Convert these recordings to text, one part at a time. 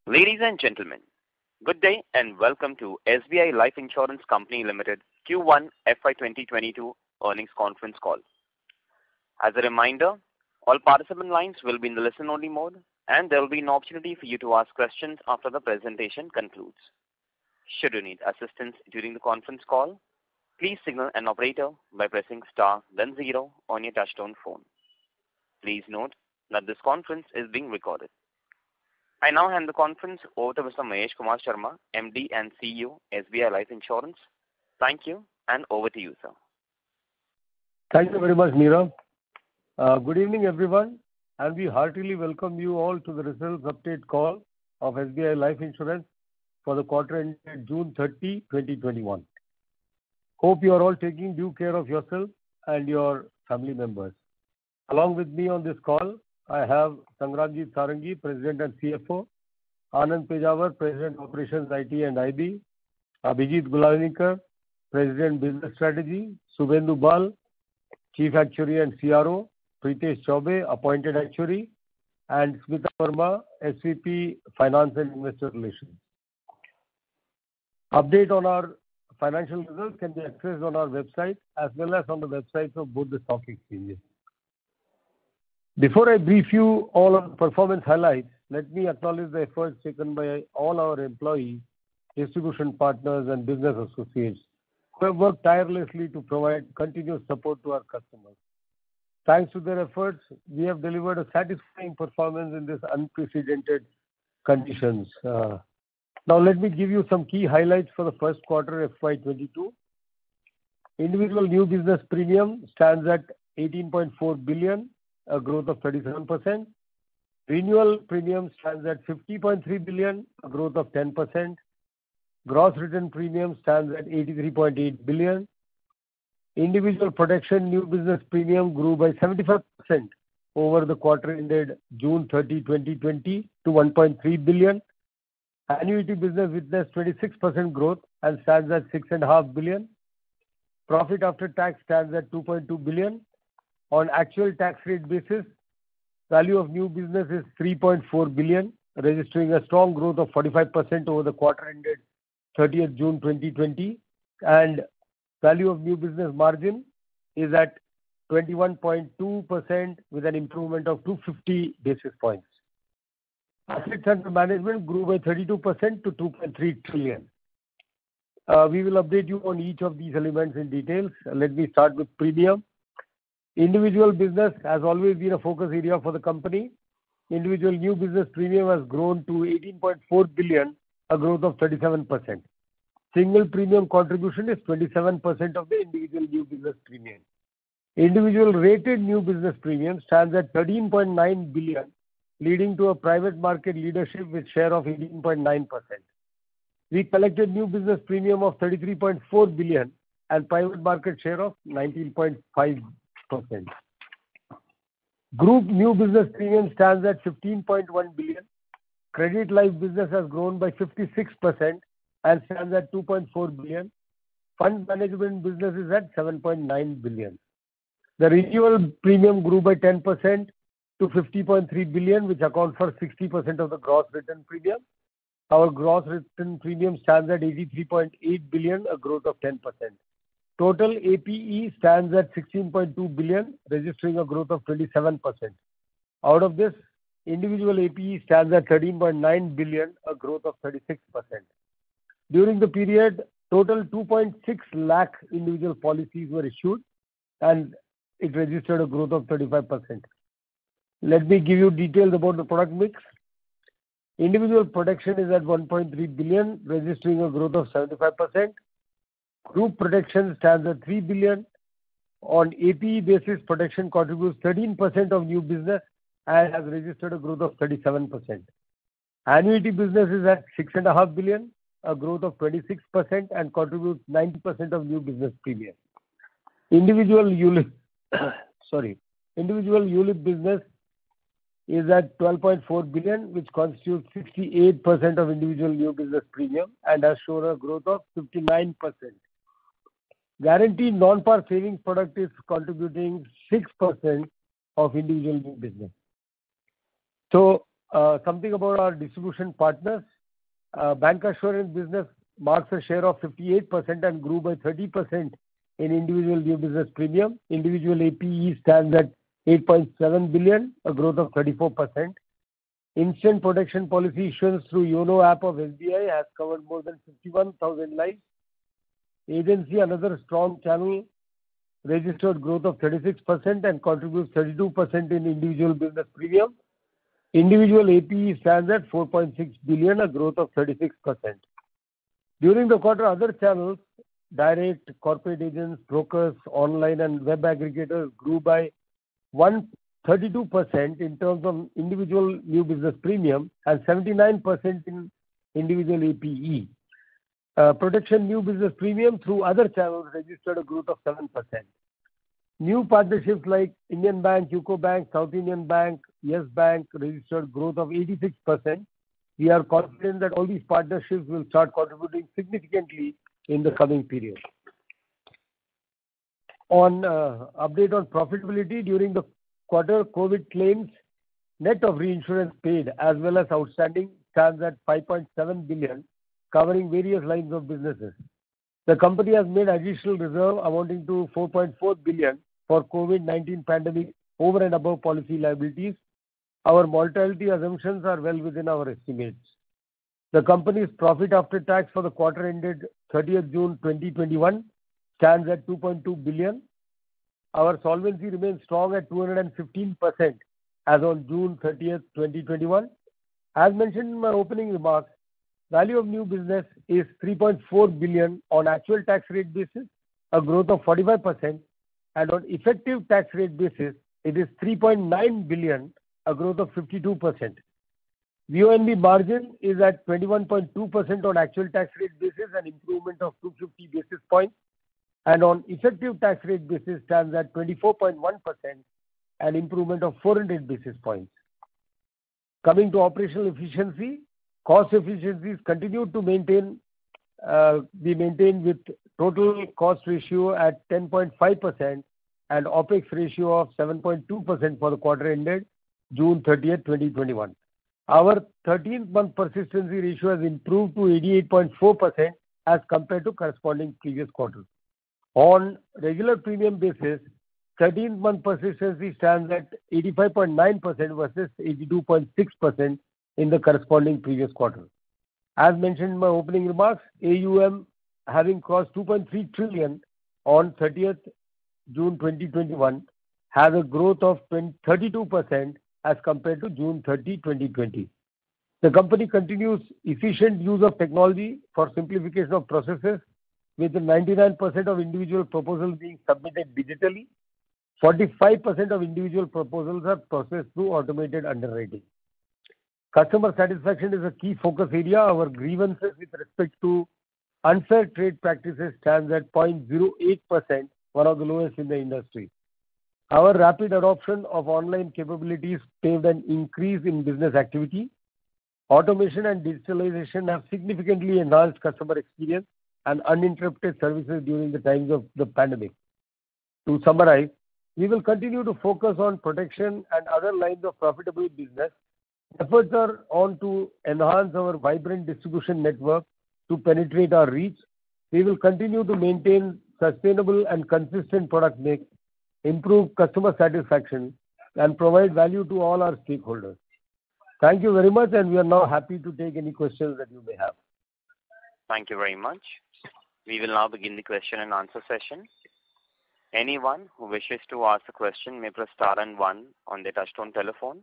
Ladies and gentlemen, good day and welcome to SBI Life Insurance Company Limited Q1 FY 2022 earnings conference call. As a reminder, all participant lines will be in the listen-only mode, and there will be an opportunity for you to ask questions after the presentation concludes. Should you need assistance during the conference call, please signal an operator by pressing star then 0 on your touchtone phone. Please note that this conference is being recorded. I now hand the conference over to Mr. Mahesh Kumar Sharma, MD and CEO, SBI Life Insurance. Thank you, and over to you, sir. Thank you very much, Neera. Good evening, everyone, and we heartily welcome you all to the results update call of SBI Life Insurance for the quarter ended June 30, 2021. Hope you are all taking due care of yourself and your family members. Along with me on this call, I have Sangramjit Sarangi, President and CFO, Anand Pejawar, President Operations IT and IB, Abhijit Gulanikar, President Business Strategy, Subhendu Bal, Chief Actuary and CRO, Pritesh Chaubey, Appointed Actuary, and Smita Verma, SVP Finance and Investor Relations. Update on our financial results can be accessed on our website as well as on the websites of both the stock exchanges. Before I brief you all on performance highlights, let me acknowledge the efforts taken by all our employees, distribution partners, and business associates who have worked tirelessly to provide continuous support to our customers. Thanks to their efforts, we have delivered a satisfying performance in these unprecedented conditions. Now, let me give you some key highlights for the first quarter FY22. Individual new business premium stands at 18.4 billion, a growth of 37%. Renewal premium stands at 50.3 billion, a growth of 10%. Gross written premium stands at 83.8 billion. Individual protection new business premium grew by 75% over the quarter ended June 30, 2020 to 1.3 billion. Annuity business witnessed 26% growth and stands at 6.5 billion. Profit after tax stands at 2.2 billion. On actual tax rate basis, value of new business is 3.4 billion, registering a strong growth of 45% over the quarter ended 30th June 2020, and value of new business margin is at 21.2% with an improvement of 250 basis points. Assets under management grew by 32% to 2.3 trillion. We will update you on each of these elements in details. Let me start with premium. Individual business has always been a focus area for the company. Individual new business premium has grown to 18.4 billion, a growth of 37%. Single premium contribution is 27% of the individual new business premium. Individual rated new business premium stands at 13.9 billion, leading to a private market leadership with share of 18.9%. We collected new business premium of 33.4 billion and private market share of 19.5%. Group new business premium stands at 15.1 billion. Credit life business has grown by 56% and stands at 2.4 billion. Fund management business is at 7.9 billion. The renewal premium grew by 10% to 50.3 billion, which accounts for 60% of the gross written premium. Our gross written premium stands at 83.8 billion, a growth of 10%. Total APE stands at 16.2 billion, registering a growth of 27%. Out of this, individual APE stands at 13.9 billion, a growth of 36%. During the period, total 2.6 lakh individual policies were issued and it registered a growth of 35%. Let me give you details about the product mix. Individual protection is at 1.3 billion, registering a growth of 75%. Group protection stands at 3 billion. On APE basis, protection contributes 13% of new business and has registered a growth of 37%. Annuity business is at 6.5 billion, a growth of 26% and contributes 90% of new business premium. Individual ULIP business is at 12.4 billion, which constitutes 68% of individual new business premium and has shown a growth of 59%. Guaranteed non-par savings product is contributing 6% of individual new business. So something about our distribution partners. Bancassurance business marks a share of 58% and grew by 30% in individual new business premium. Individual APE stands at 8.7 billion, a growth of 34%. Instant protection policy issuance through YONO app of SBI has covered more than 51,000 lives. Agency, another strong channel, registered growth of 36% and contributes 32% in individual business premium. Individual APE stands at 4.6 billion, a growth of 36%. During the quarter, other channels, direct, corporate agents, brokers, online and web aggregators grew by 132% in terms of individual new business premium and 79% in individual APE. Protection new business premium through other channels registered a growth of 7%. New partnerships like Indian Bank, UCO Bank, South Indian Bank, Yes Bank registered growth of 86%. We are confident that all these partnerships will start contributing significantly in the coming period. On update on profitability, during the quarter, COVID claims net of reinsurance paid as well as outstanding stands at 5.7 billion, covering various lines of businesses. The company has made additional reserve amounting to 4.4 billion for COVID-19 pandemic over and above policy liabilities. Our mortality assumptions are well within our estimates. The company's profit after tax for the quarter ended 30th June 2021 stands at 2.2 billion. Our solvency remains strong at 215% as on June 30th, 2021. As mentioned in my opening remarks, value of new business is 3.4 billion on actual tax rate basis, a growth of 45%, and on effective tax rate basis, it is 3.9 billion, a growth of 52%. VONB margin is at 21.2% on actual tax rate basis, an improvement of 250 basis points, and on effective tax rate basis stands at 24.1%, an improvement of 400 basis points. Coming to operational efficiency, cost efficiencies continue to be maintained with total cost ratio at 10.5% and OPEX ratio of 7.2% for the quarter ended June 30th, 2021. Our 13th month persistency ratio has improved to 88.4% as compared to corresponding previous quarter. On regular premium basis, 13th month persistency stands at 85.9% versus 82.6% in the corresponding previous quarter. As mentioned in my opening remarks, AUM having crossed 2.3 trillion on 30th June 2021 has a growth of 32% as compared to June 30, 2020. The company continues efficient use of technology for simplification of processes, with 99% of individual proposals being submitted digitally. 45% of individual proposals are processed through automated underwriting. Customer satisfaction is a key focus area. Our grievances with respect to unfair trade practices stands at 0.08%, one of the lowest in the industry. Our rapid adoption of online capabilities paved an increase in business activity. Automation and digitalization have significantly enhanced customer experience and uninterrupted services during the times of the pandemic. To summarize, we will continue to focus on protection and other lines of profitable business. Efforts are on to enhance our vibrant distribution network to penetrate our reach. We will continue to maintain sustainable and consistent product mix, improve customer satisfaction, and provide value to all our stakeholders. Thank you very much, and we are now happy to take any questions that you may have. Thank you very much. We will now begin the question and answer session. Anyone who wishes to ask a question may press star and one on their touchtone telephone.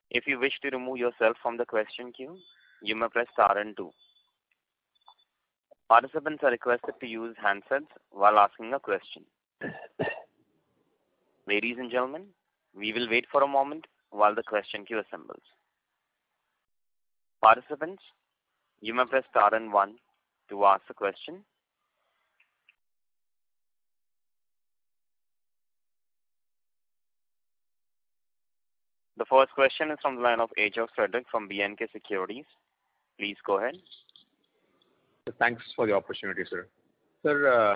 If you wish to remove yourself from the question queue, you may press star and two. Participants are requested to use handsets while asking a question. Ladies and gentlemen, we will wait for a moment while the question queue assembles. Participants, you may press star and one to ask a question. The first question is from the line of Ajox Frederick from B&K Securities. Please go ahead. Thanks for the opportunity, sir. Sir,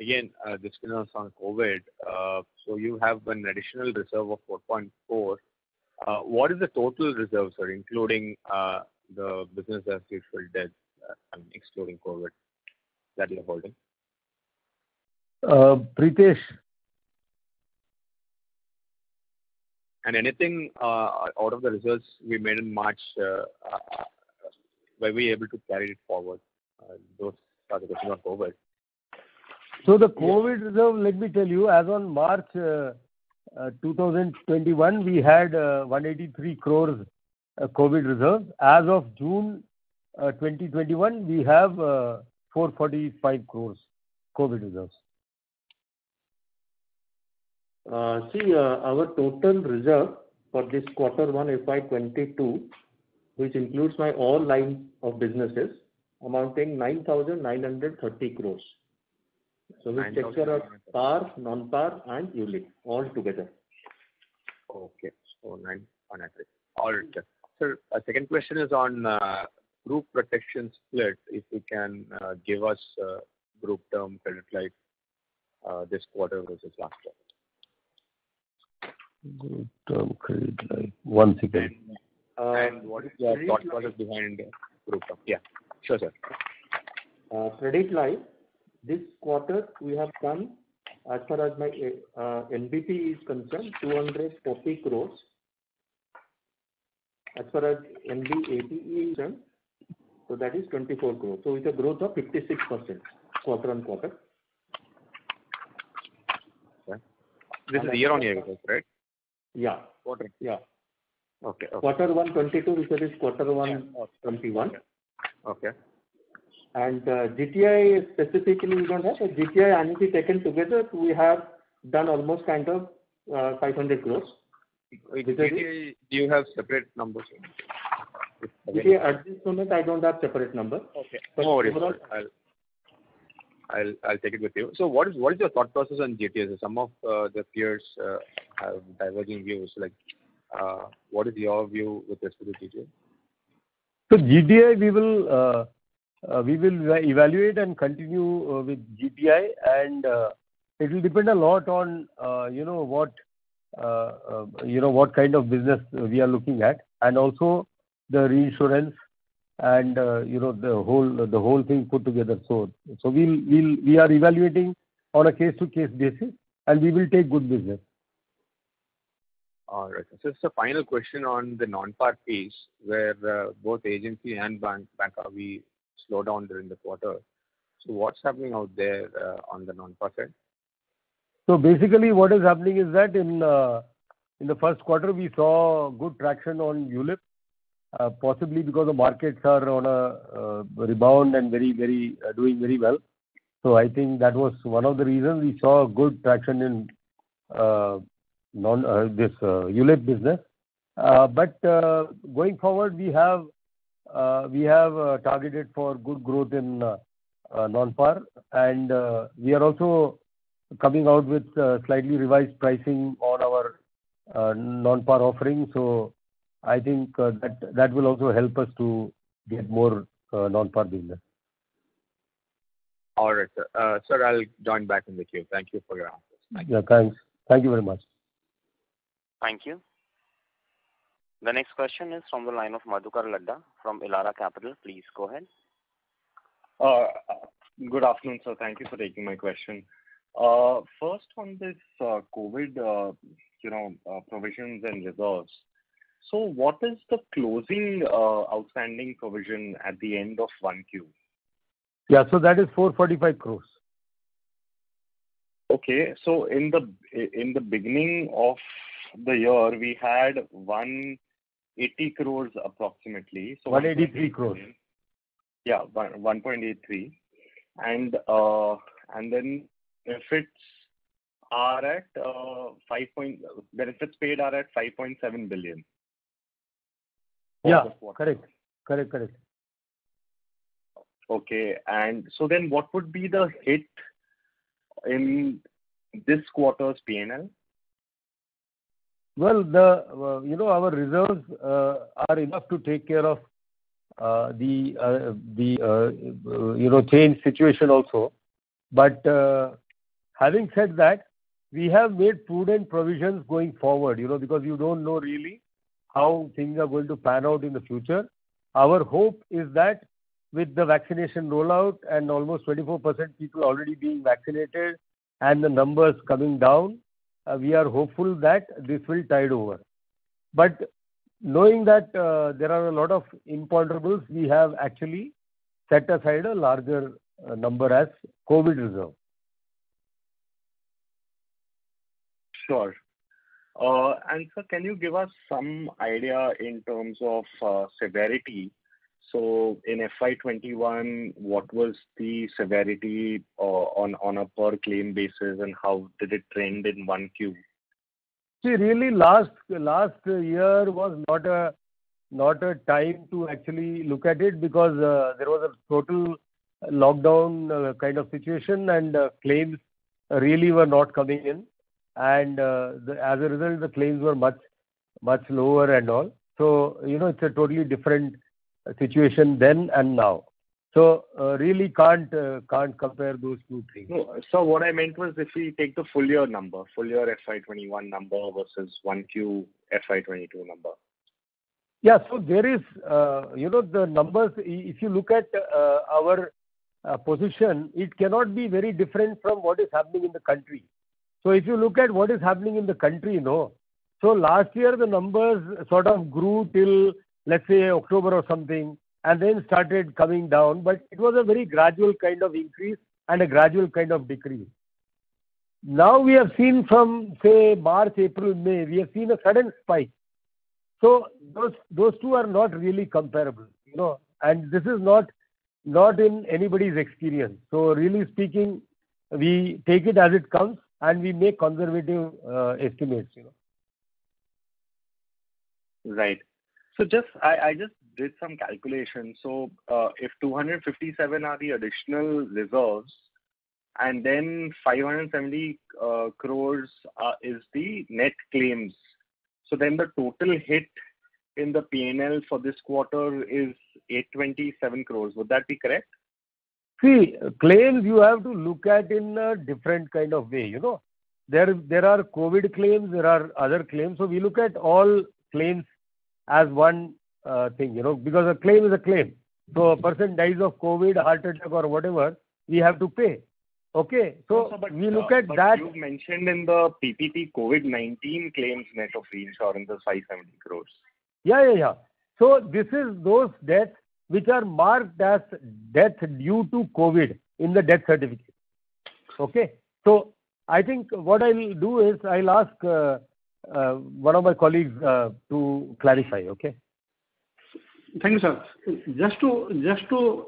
again, this is on COVID. So you have an additional reserve of 4.4. What is the total reserve, sir, including the business as usual debt and excluding COVID that you're holding? Pritesh. And anything out of the reserves we made in March, were we able to carry it forward? Those are the questions on COVID. So the COVID reserve, let me tell you, as on March 2021, we had 183 crores COVID reserve. As of June 2021, we have 445 crores COVID reserves. Our total reserve for this Q1 FY22, which includes my all lines of businesses, amounting 9,930 crores. So which takes care of PAR, non-PAR and ULIP all together. Okay, so 9,930. All right, sir. Sir, second question is on group protection split. If you can give us group term credit life this quarter versus last quarter. Group term credit life. One second. And what is your thought process behind group term? Yeah, sure, sir. Credit life, this quarter we have done, as far as my NBP is concerned, 240 crores. As far as NBAPE is concerned, so that is 24 crores. So it's a growth of 56% quarter on quarter. Okay. This is year on year, right? Yeah. Quarter. Yeah. Okay. Q1 22, which is Q1 21. Okay. And GTI specifically we don't have. So GTI annuity taken together, we have done almost kind of 500 crores. GTI, do you have separate numbers? GTI at this moment I don't have separate number. Okay. But No worries. overall, I'll take it with you. So what is your thought process on GTI? Some of the peers have diverging views. Like, what is your view with respect to GTI? So GTI we will evaluate and continue with GTI, and it will depend a lot on what kind of business we are looking at, and also the reinsurance and the whole thing put together. So we are evaluating on a case to case basis, and we will take good business. All right. So it's a final question on the non-par piece, where both agency and bank we slow down during the quarter. So what's happening out there on the non-par side? So basically, what is happening is that in the first quarter we saw good traction on ULIP, possibly because the markets are on a rebound and doing very well. So I think that was one of the reasons we saw good traction in this ULIP business. But going forward, we have targeted for good growth in non-par, and we are also coming out with slightly revised pricing on our non-par offering. So I think that will also help us to get more non-par business. All right, sir. Sir, I'll join back in the queue. Thank you for your answers. Yeah, thanks. Thank you very much. Thank you. The next question is from the line of Madhukar Ladda from Elara Capital. Please go ahead. Good afternoon, sir. Thank you for taking my question. First, on this COVID, provisions and reserves. So, what is the closing outstanding provision at the end of 1Q? Yeah, so that is 445 crores. Okay, so in the beginning of the year, we had 180 crores approximately. So 183 crores. Yeah, 1.83, and then benefits are at benefits paid are at 5.7 billion. Yeah, correct. Okay, and so then what would be the hit in this quarter's P&L? Well, our reserves are enough to take care of the change situation also. But having said that, we have made prudent provisions going forward, because you don't know really how things are going to pan out in the future. Our hope is that with the vaccination rollout and almost 24% people already being vaccinated and the numbers coming down, we are hopeful that this will tide over. But knowing that there are a lot of imponderables, we have actually set aside a larger number as COVID reserve. Sure. And sir, can you give us some idea in terms of severity? So in FY21, what was the severity on a per claim basis, and how did it trend in 1Q? See, really, last year was not a time to actually look at it, because there was a total lockdown kind of situation, and claims really were not coming in, and as a result, the claims were much lower and all. So it's a totally different situation then and now. So really can't compare those two things. No, so what I meant was, if we take the full year number, full year FY21 number versus 1Q FY22 number. Yeah, so there is, the numbers, if you look at our position, it cannot be very different from what is happening in the country. So if you look at what is happening in the country, so last year the numbers sort of grew till, let's say, October or something, and then started coming down, but it was a very gradual kind of increase and a gradual kind of decrease. Now we have seen from, say, March, April, May, we have seen a sudden spike. So those two are not really comparable, and this is not in anybody's experience. So really speaking, we take it as it comes and we make conservative estimates. Right. So I just did some calculation. So if 257 are the additional reserves, and then 570 crores is the net claims, so then the total hit in the P&L for this quarter is 827 crores. Would that be correct? See, claims you have to look at in a different kind of way. There are COVID claims, there are other claims. So we look at all claims as one thing, because a claim is a claim. So a person dies of COVID, heart attack or whatever, we have to pay. Okay, so we look at that. You mentioned in the PPT COVID-19 claims net of reinsurance is 570 crores. Yeah. So this is those deaths which are marked as death due to COVID in the death certificate. Okay, so I think what I'll do is I'll ask one of my colleagues to clarify. Okay. Thank you, sir. Just to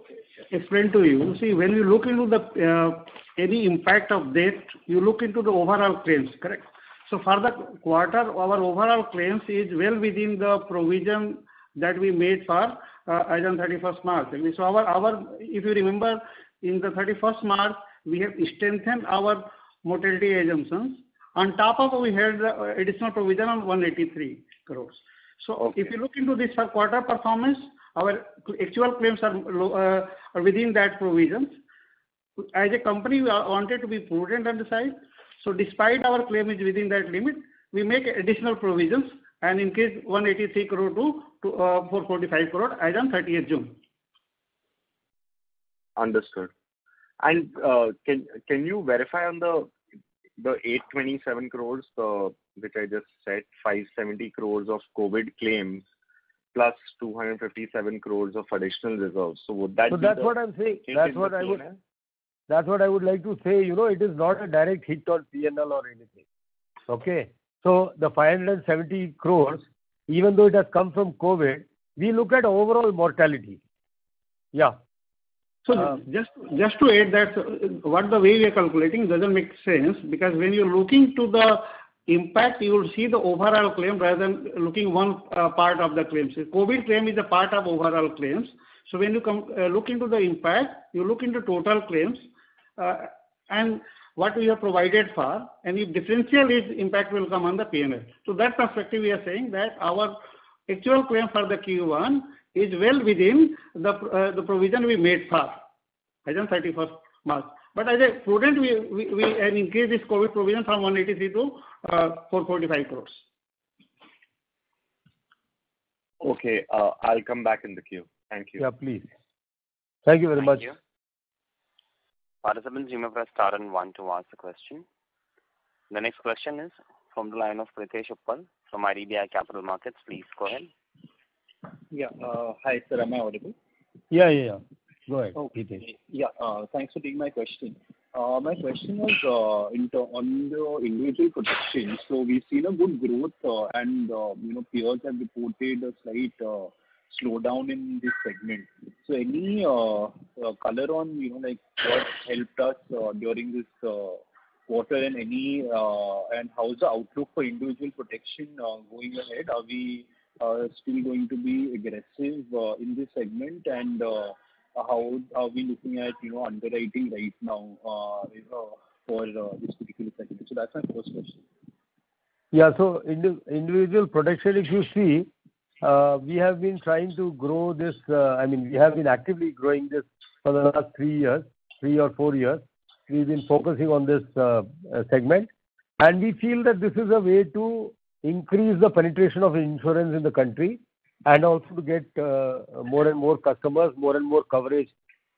explain to you, see, when you look into the any impact of death, you look into the overall claims, correct? So for the quarter, our overall claims is well within the provision that we made for as on 31st March. So our if you remember, in the 31st March, we have strengthened our mortality assumptions. On top of it, we had the additional provision on 183 crores. So okay. If you look into this quarter performance, our actual claims are within that provisions. As a company, we wanted to be prudent on the side. So despite our claim is within that limit, we make additional provisions and increase 183 crore to 445 crore as on 30th June. Understood. And can you verify on the 827 crores, which I just said, 570 crores of COVID claims plus 257 crores of additional reserves. So would that? So that's what I'm saying. That's what I would like to say. It is not a direct hit on P&L or anything. Okay. So the 570 crores, even though it has come from COVID, we look at overall mortality. Yeah. So just to add that, what the way we are calculating doesn't make sense, because when you're looking to the impact, you will see the overall claim rather than looking one part of the claims. COVID claim is a part of overall claims. So when you look into the impact, you look into total claims and what we have provided for, and if differential is, impact will come on the P&L. So that perspective, we are saying that our actual claim for the Q1 is well within the provision we made for as on 31st March. But as a prudent, we increase this COVID provision from 183 to 445 crores. Okay, I'll come back in the queue. Thank you. Yeah, please. Thank you very much. Thank you. Participants, you may press star and 1 to ask the question. The next question is from the line of Pritesh Uppal from IDBI Capital Markets. Please go ahead. Yeah. Hi, sir. Am I audible? Yeah. Go ahead. Okay. Yeah. Thanks for taking my question. My question was on the individual protection. So we've seen a good growth, and peers have reported a slight slowdown in this segment. So any color on like what helped us during this quarter, and and how's the outlook for individual protection going ahead? Are we still going to be aggressive in this segment, and how are we looking at underwriting right now for this particular segment? So that's my first question. Yeah. So individual protection, if you see, we have been trying to grow this. We have been actively growing this for the last 3 or 4 years. We've been focusing on this segment, and we feel that this is a way to increase the penetration of insurance in the country, and also to get more and more customers, more and more coverage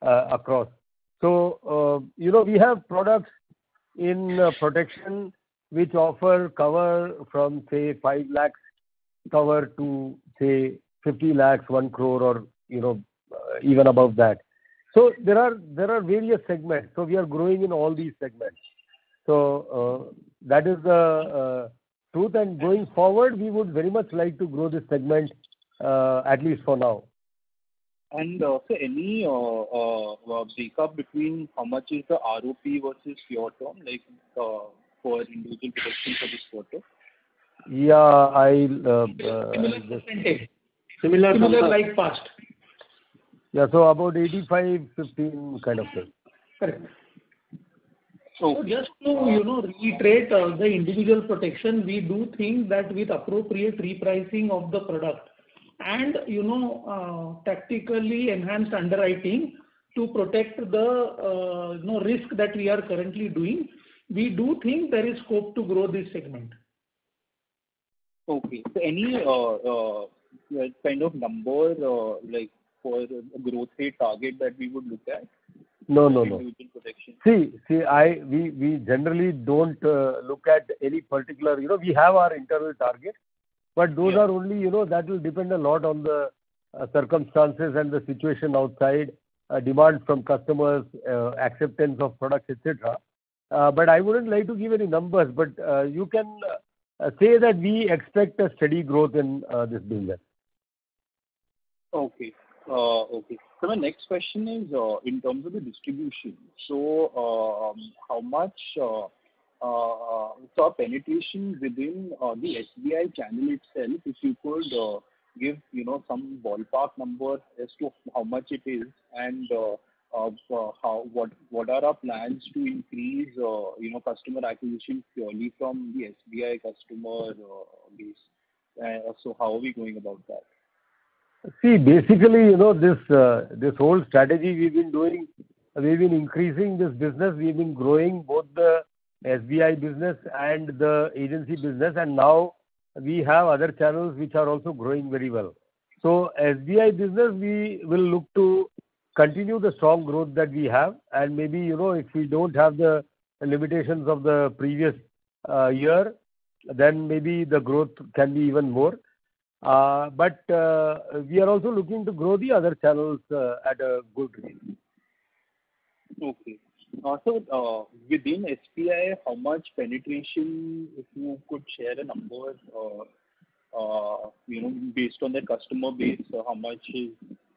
across. So, we have products in protection which offer cover from, say, 5 lakhs cover to, say, 50 lakhs, 1 crore, or, even above that. So there are various segments. So we are growing in all these segments. So that is the truth. And going forward, we would very much like to grow this segment, at least for now. And so any breakup between how much is the ROP versus pure term, like for individual protection for this quarter? Yeah, Similar like past. Yeah, so about 85-15 kind of thing. Correct. So just to reiterate the individual protection, we do think that with appropriate repricing of the product and tactically enhanced underwriting to protect the risk that we are currently doing, we do think there is scope to grow this segment. Okay. So any kind of number like for a growth rate target that we would look at? No. Individual protection. See, we generally don't look at any particular. We have our internal target, but those are only that will depend a lot on the circumstances and the situation outside, demand from customers, acceptance of products, etc. But I wouldn't like to give any numbers. But you can say that we expect a steady growth in this business. Okay. Okay. So my next question is in terms of the distribution. So how much our penetration within the SBI channel itself, if you could give some ballpark number as to how much it is, and what are our plans to increase customer acquisition purely from the SBI customer base. So how are we going about that? See, basically, this whole strategy we've been increasing this business. We've been growing both the SBI business and the agency business, and now we have other channels which are also growing very well. So SBI business, we will look to continue the strong growth that we have, and maybe, if we don't have the limitations of the previous year, then maybe the growth can be even more. But we are also looking to grow the other channels at a good rate. Okay. So within SBI, how much penetration, if you could share a number, based on the customer base, how much is,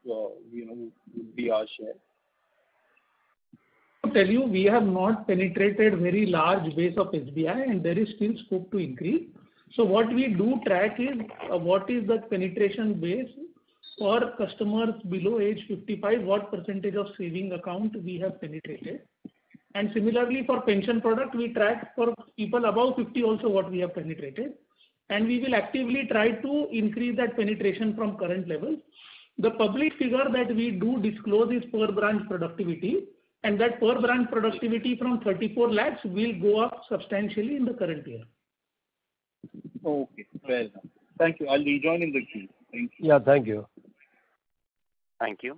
would be our share? To tell you, we have not penetrated very large base of SBI, and there is still scope to increase. So what we do track is what is the penetration base for customers below age 55, what percentage of saving account we have penetrated. And similarly for pension product, we track for people above 50 also what we have penetrated. And we will actively try to increase that penetration from current levels. The public figure that we do disclose is per branch productivity, and that per branch productivity from 34 lakhs will go up substantially in the current year. Okay, fair enough. Thank you. I'll rejoin in the queue. Thank you. Yeah, thank you. Thank you.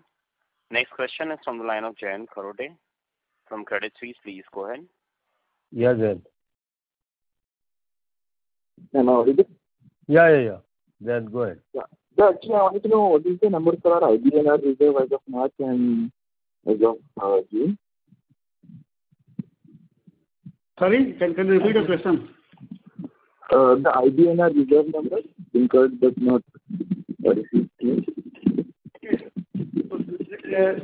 Next question is from the line of Jayant Kharote from Credit Suisse. Please go ahead. Yeah, Jayant. Am I audible? Yeah. Jayant, go ahead. Yeah. So actually, I wanted to know what is the number for our IBNR reserve as of March and as of June? Sorry, can you repeat the question? The IBNR reserve number incurred but not received claims.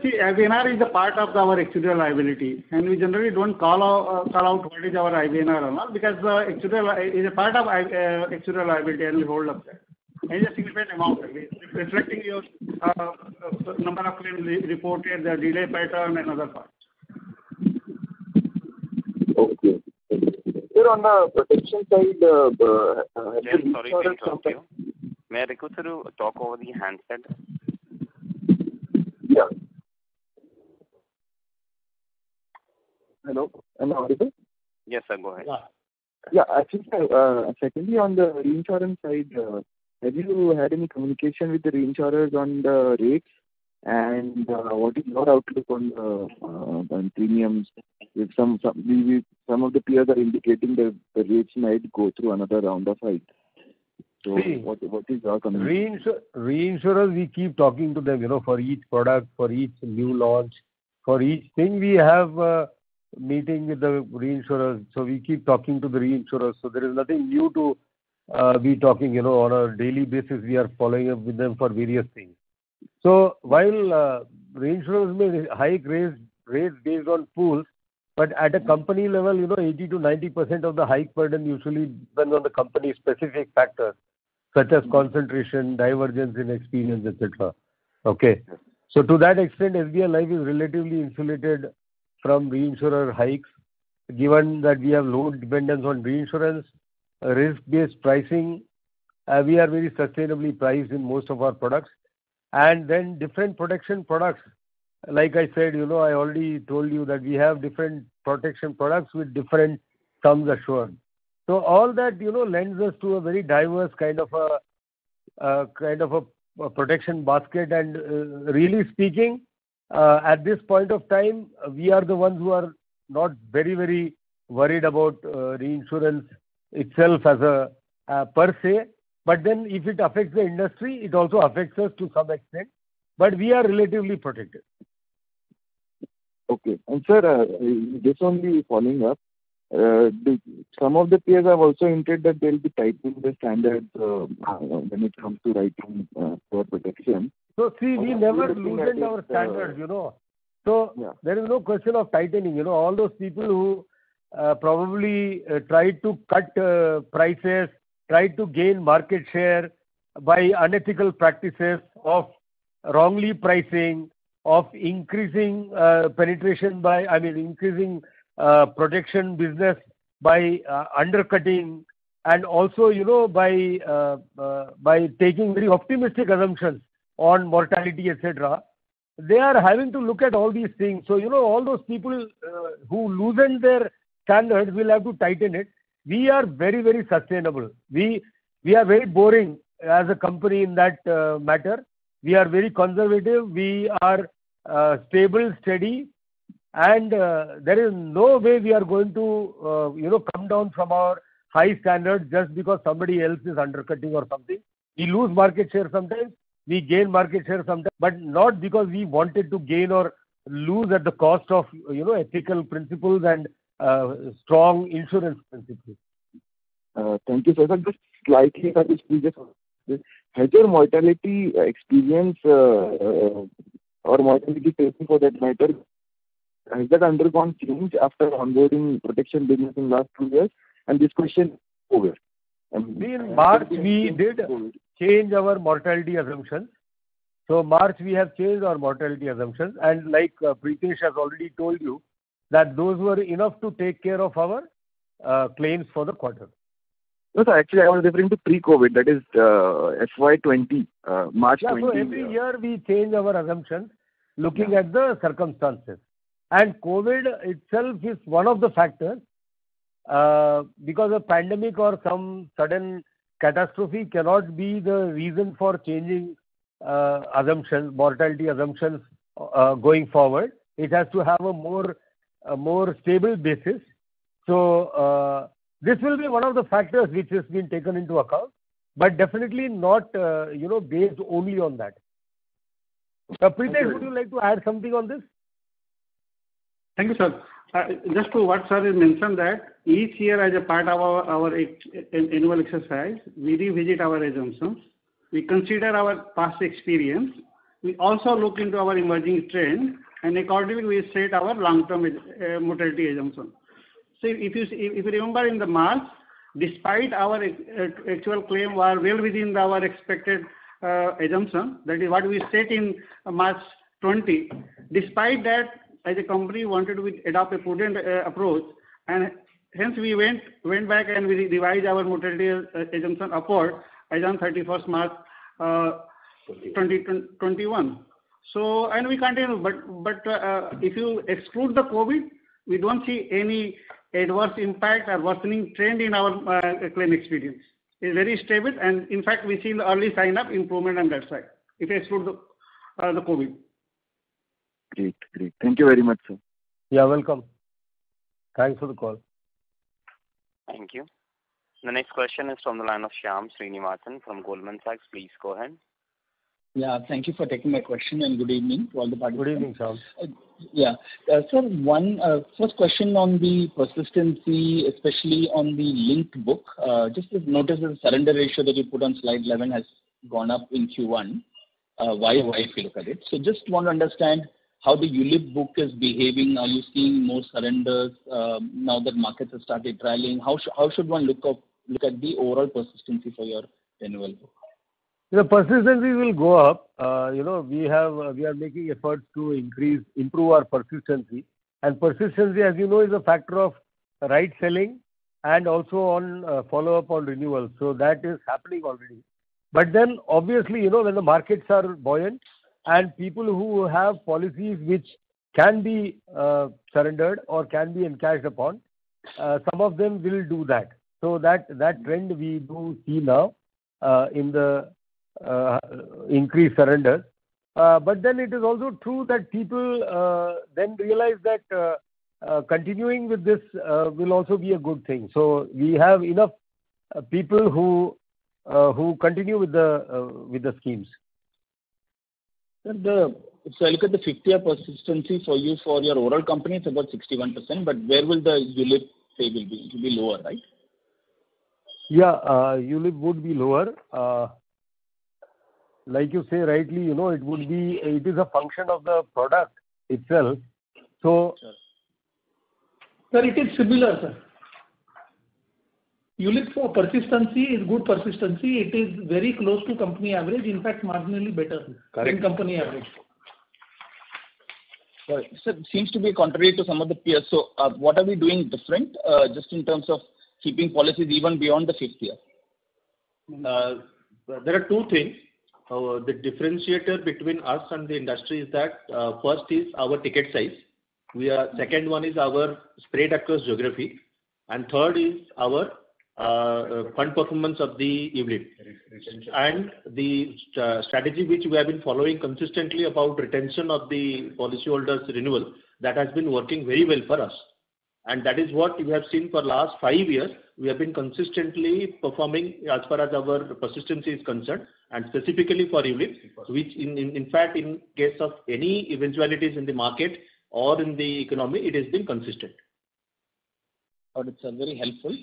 See, IBNR is a part of our actuarial liability, and we generally don't call out what is our IBNR or not, because actuarial is a part of actuarial liability, and we hold up that. And it's a significant amount, reflecting your number of claims reported, the delay pattern, and other parts. Okay. Sir, on the protection side, Jayant, sorry to interrupt you. May I request you to talk over the handset? Yeah. Hello, am I audible? Yes, sir. Go ahead. Yeah, actually, secondly, on the reinsurance side, have you had any communication with the reinsurers on the rates? And what is your outlook on premiums? If some of the peers are indicating that the rates might go through another round of hike. So what is your communication? Reinsurers, we keep talking to them, for each product, for each new launch, for each thing we have a meeting with the reinsurers. So we keep talking to the reinsurers. So there is nothing new to be talking, on a daily basis. We are following up with them for various things. So while reinsurers may hike rates based on pools, but at a company level, 80 to 90% of the hike burden usually depends on the company specific factors, such as concentration, divergence in experience, etc. Okay. So to that extent, SBI Life is relatively insulated from reinsurer hikes, given that we have low dependence on reinsurance, risk-based pricing. We are very sustainably priced in most of our products. And then different protection products, like I said, I already told you that we have different protection products with different sums assured. So all that, lends us to a very diverse kind of a protection basket. And really speaking, at this point of time, we are the ones who are not very, very worried about reinsurance itself as a per se. But then if it affects the industry, it also affects us to some extent. But we are relatively protected. Okay. And sir, this only following up, some of the peers have also hinted that they will be tightening the standards when it comes to writing for protection. So see, we never loosened our standards, So Yeah. There is no question of tightening. All those people who probably tried to cut prices, tried to gain market share by unethical practices of wrongly pricing, of increasing penetration increasing protection business by undercutting, and also, by taking very optimistic assumptions on mortality, etc. They are having to look at all these things. So, all those people who loosen their standards will have to tighten it. We are very, very sustainable. We are very boring as a company in that matter. We are very conservative. We are stable, steady, and there is no way we are going to, come down from our high standards just because somebody else is undercutting or something. We lose market share sometimes. We gain market share sometimes, but not because we wanted to gain or lose at the cost of, ethical principles and strong insurance principles. Thank you, sir. Just slightly, has your mortality experience or mortality testing for that matter, has that undergone change after onboarding protection business in last 2 years? And this question over. In March, we did change our mortality assumptions. So March, we have changed our mortality assumptions. And like Pritesh has already told you, that those were enough to take care of our claims for the quarter. No, sir, actually, I was referring to pre-COVID, that is FY20, March 20. So every year we change our assumptions looking at the circumstances. And COVID itself is one of the factors because of pandemic or some sudden catastrophe cannot be the reason for changing assumptions, mortality assumptions going forward. It has to have a more stable basis. So this will be one of the factors which has been taken into account, but definitely not based only on that. Pritesh, would you like to add something on this? Thank you, sir. Just to what sir has mentioned, that each year as a part of our annual exercise, we revisit our assumptions. We consider our past experience. We also look into our emerging trend, and accordingly we set our long-term mortality assumption. So if you remember in the March, despite our actual claim were well within our expected assumption, that is what we set in March 20. Despite that, as a company wanted to adopt a prudent approach, and hence we went back and we revised our mortality assumption upward as on 31st March 2021. So, and we continue, but if you exclude the COVID, we don't see any adverse impact or worsening trend in our claim experience. It's very stable, and in fact, we see the early sign of improvement on that side, if you exclude the COVID. Great. Thank you very much, sir. Yeah, welcome. Thanks for the call. Thank you. The next question is from the line of Shyam Srinivasan from Goldman Sachs. Please go ahead. Yeah, thank you for taking my question, and good evening to all the participants. Good evening, Shyam. Sir, first question on the persistency, especially on the linked book. Just notice the surrender ratio that you put on slide 11 has gone up in Q1. Why if you look at it? So just want to understand how the ULIP book is behaving. Are you seeing more surrenders now that markets have started rallying? How should one look at the overall persistency for your renewal book? The persistency will go up. We are making efforts to improve our persistency. And persistency, as you know, is a factor of right selling and also on follow-up on renewal. So that is happening already. But then, obviously, when the markets are buoyant and people who have policies which can be surrendered or can be encashed upon, some of them will do that. So that trend we do see now in the increased surrenders. But then it is also true that people then realize that continuing with this will also be a good thing. So we have enough people who continue with the schemes. So I look at the 50-year persistency for you for your overall company, it's about 61%, but where will the ULIP say will be? It will be lower, right? Yeah, ULIP would be lower. Like you say rightly, it is a function of the product itself. So, sir, it is similar, sir. ULIP for persistency is good persistency. It is very close to company average, in fact, marginally better than company average. So it seems to be contrary to some of the peers. So what are we doing different just in terms of keeping policies even beyond the 5th year? There are two things. The differentiator between us and the industry is that first is our ticket size. Second one is our spread across geography, and third is our fund performance of the ULIP. And the strategy which we have been following consistently about retention of the policyholders renewal, that has been working very well for us. And that is what we have seen for last 5 years. We have been consistently performing as far as our persistency is concerned, and specifically for ULIP, which in fact, in case of any eventualities in the market or in the economy, it has been consistent. Got it, sir. Very helpful.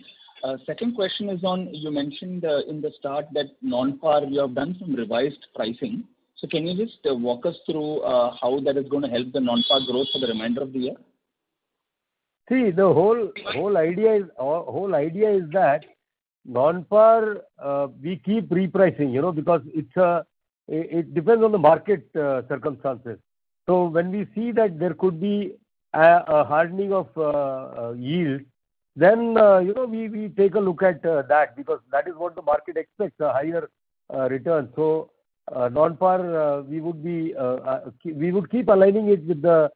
Second question is on, you mentioned in the start that non-par, you have done some revised pricing. So can you just walk us through how that is going to help the non-par growth for the remainder of the year? See, the whole idea is that non-par we keep repricing, because it depends on the market circumstances. So when we see that there could be a hardening of yields, then we take a look at that, because that is what the market expects, a higher return. So non-par we would keep aligning it with the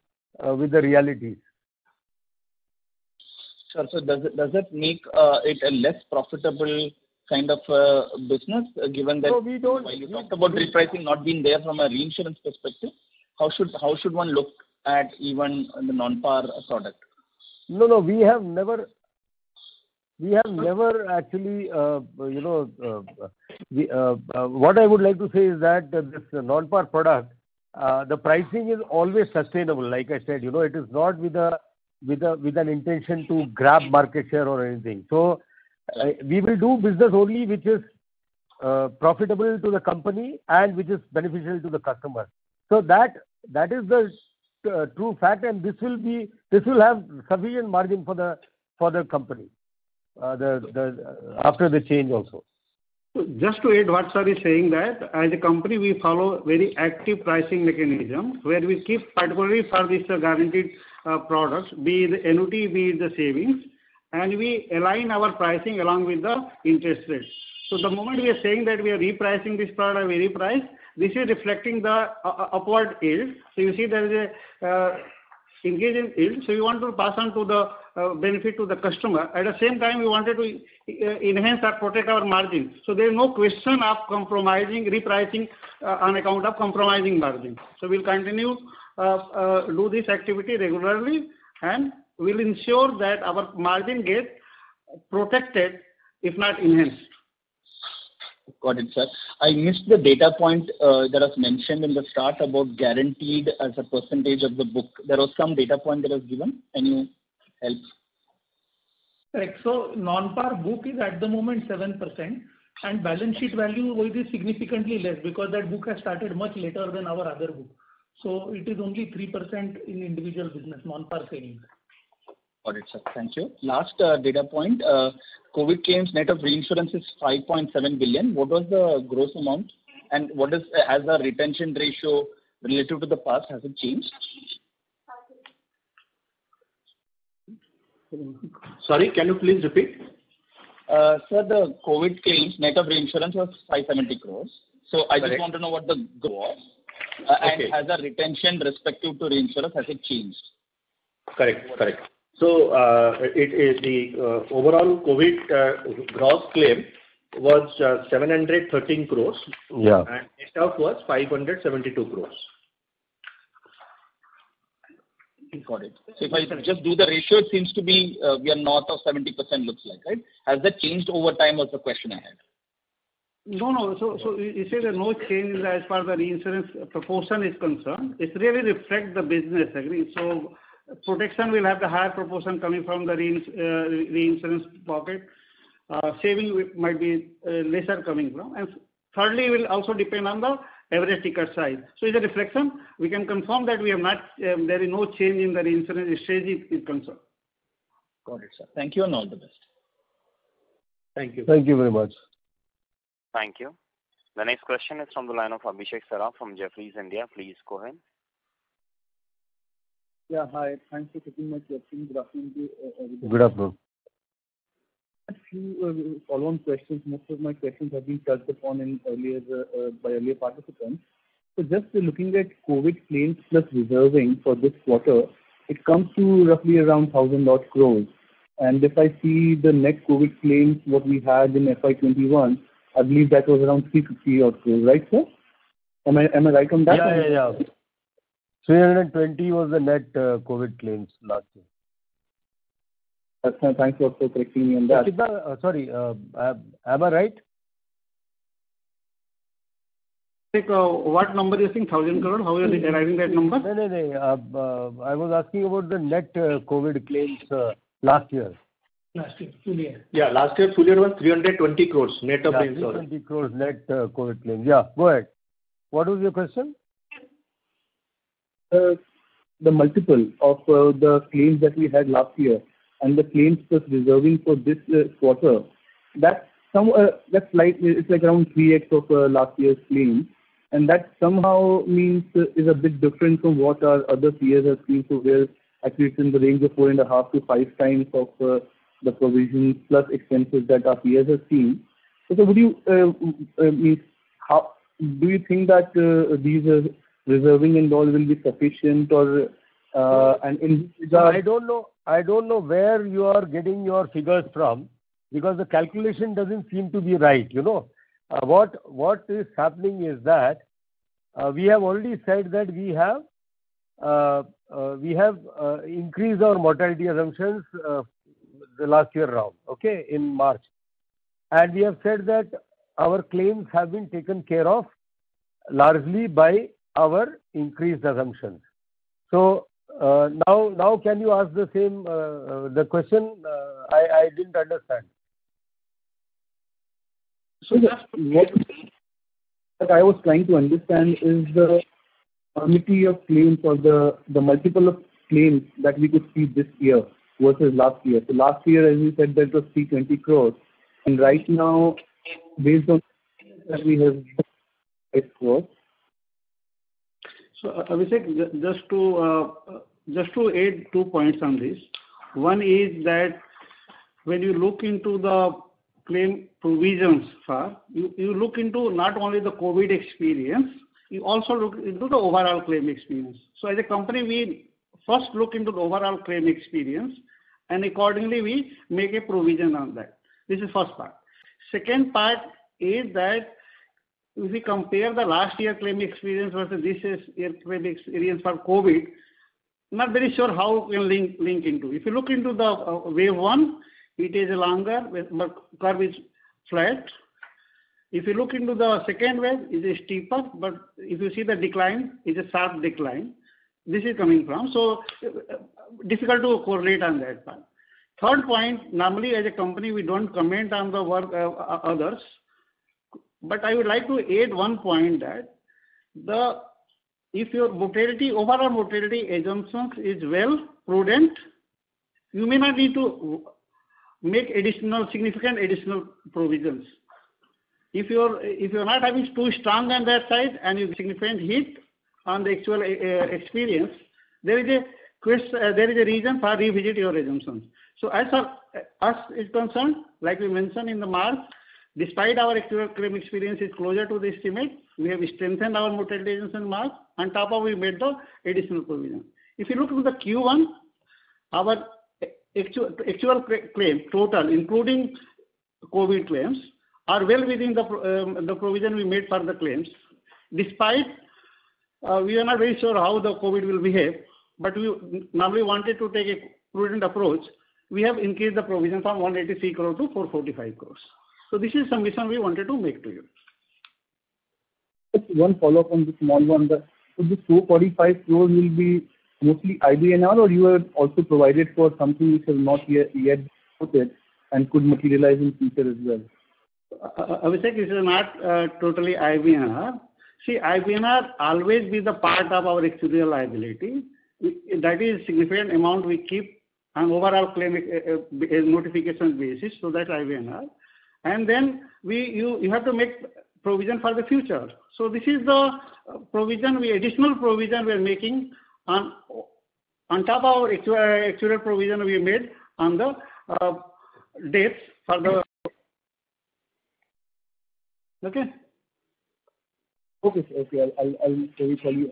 realities. Sure. So does it make it a less profitable kind of business, given that while you talked about repricing not being there from a reinsurance perspective, how should one look at even the non-par product? No, we have never actually, what I would like to say is that this non-par product, the pricing is always sustainable. Like I said, it is not with an intention to grab market share or anything. So we will do business only which is profitable to the company and which is beneficial to the customer. So that is the true fact, and this will have sufficient margin for the company after the change also. So just to add what sir is saying, that as a company we follow very active pricing mechanism where we keep particularly for this guaranteed products, be it the annuity, be it the savings, and we align our pricing along with the interest rates. So the moment we are saying that we are repricing this product, we reprice, this is reflecting the upward yield. So you see there is a increase in yield. So we want to pass on to the benefit to the customer. At the same time, we wanted to enhance or protect our margin. So there is no question of compromising, repricing on account of compromising margin. So we'll continue do this activity regularly, and we'll ensure that our margin gets protected, if not enhanced. Got it, sir. I missed the data point that was mentioned in the start about guaranteed as a percentage of the book. There was some data point that was given. Can you help? Correct. So non-par book is at the moment 7%, and balance sheet value will be significantly less because that book has started much later than our other book. So it is only 3% in individual business, non-par savings. Got it, sir. Thank you. Last data point, COVID claims net of reinsurance is 5.7 billion. What was the gross amount? And what is, has the retention ratio relative to the past, has it changed? Sorry, can you please repeat? Sir, the COVID claims net of reinsurance was 570 crores. So I just want to know what the gross and has the retention respective to reinsurance, has it changed? Correct. So it is the overall COVID gross claim was 713 crores. Yeah. And net of was 572 crores. Got it. So if I just do the ratio, it seems to be we are north of 70% looks like, right? Has that changed over time was the question I had. No. So you say there's no change as far as the reinsurance proportion is concerned. It really reflects the business, agree. So protection will have the higher proportion coming from the reinsurance pocket. Saving might be lesser coming from. And thirdly, will also depend on the average ticket size. So it's a reflection. We can confirm that we have not, there is no change in the reinsurance strategy is concerned. Got it, sir. Thank you and all the best. Thank you. Thank you very much. Thank you. The next question is from the line of Abhishek Saraf from Jefferies India. Please go ahead. Yeah, hi. Thanks for taking my question. Good afternoon to everybody. Good afternoon. A few follow-on questions. Most of my questions have been touched upon in by earlier participants. So just looking at COVID claims plus reserving for this quarter, it comes to roughly around 1,000 odd crores. And if I see the net COVID claims, what we had in FY21, I believe that was around 350 odd crores, right, sir? Am I right on that? Yeah. 320 was the net COVID claims last year. Thanks for correcting me on that. Sorry, am I right? What number you think? 1,000 crore? How are you arriving at number? No. I was asking about the net COVID claims last year. Last year, full year. Yeah, last year full year was 320 crores net of the insurance. 320 crores net COVID claims. Yeah, go ahead. What was your question? The multiple of the claims that we had last year and the claims plus reserving for this quarter, that's like it's like around 3x of last year's claims, and that somehow means is a bit different from what our other peers have seen. So we're actually it's in the range of 4.5 to 5 times of the provisions plus expenses that our peers have seen. So would you how do you think that these reserving and all will be sufficient, or and in I don't know where you are getting your figures from, because the calculation doesn't seem to be right. What is happening is that we have already said that we have increased our mortality assumptions the last year round, okay, in March, and we have said that our claims have been taken care of largely by our increased assumptions. So now can you ask the same the question? I didn't understand. So what I was trying to understand is the quantity of claims or the multiple of claims that we could see this year versus last year. So last year, as you said, that was 320 crores, and right now, based on that we have 8 crores. So Abhishek, just to add 2 points on this. One is that when you look into the claim provisions, you look into not only the COVID experience, you also look into the overall claim experience. So as a company, we first look into the overall claim experience, and accordingly we make a provision on that. This is first part. Second part is that if we compare the last year claim experience versus this year claim experience for COVID, not very sure how we can link into. If you look into the wave 1, it is longer, but curve is flat. If you look into the second wave, it is steeper, but if you see the decline, it's a sharp decline. This is coming from. So difficult to correlate on that part. Third point, normally as a company, we don't comment on the work of others. But I would like to add 1 point that if your overall mortality assumptions is well prudent, you may not need to make significant additional provisions. If you're not having too strong on that side and you significant hit on the actual experience, there is a reason for revisit your assumptions. So as far as is concerned, like we mentioned in the March, despite our actual claim experience is closer to the estimate, we have strengthened our mortality assumption in March. On top of we made the additional provision. If you look at the Q1, our actual claim total, including COVID claims, are well within the provision we made for the claims. Despite we are not very sure how the COVID will behave, but we normally wanted to take a prudent approach. We have increased the provision from 183 crore to 445 crores. So this is submission we wanted to make to you. Just one follow-up on this small one. So this 445 crores will be mostly IBNR, or you have also provided for something which has not yet put it and could materialize in future as well? Abhishek, this is not totally IBNR. See, IBNR always be the part of our actuarial liability. That is significant amount we keep on overall claim notification basis, so that's IBNR. And then you have to make provision for the future. So this is the provision, additional provision we are making on top of our actual provision we made on the dates for the. Okay. Okay. I'll tell you.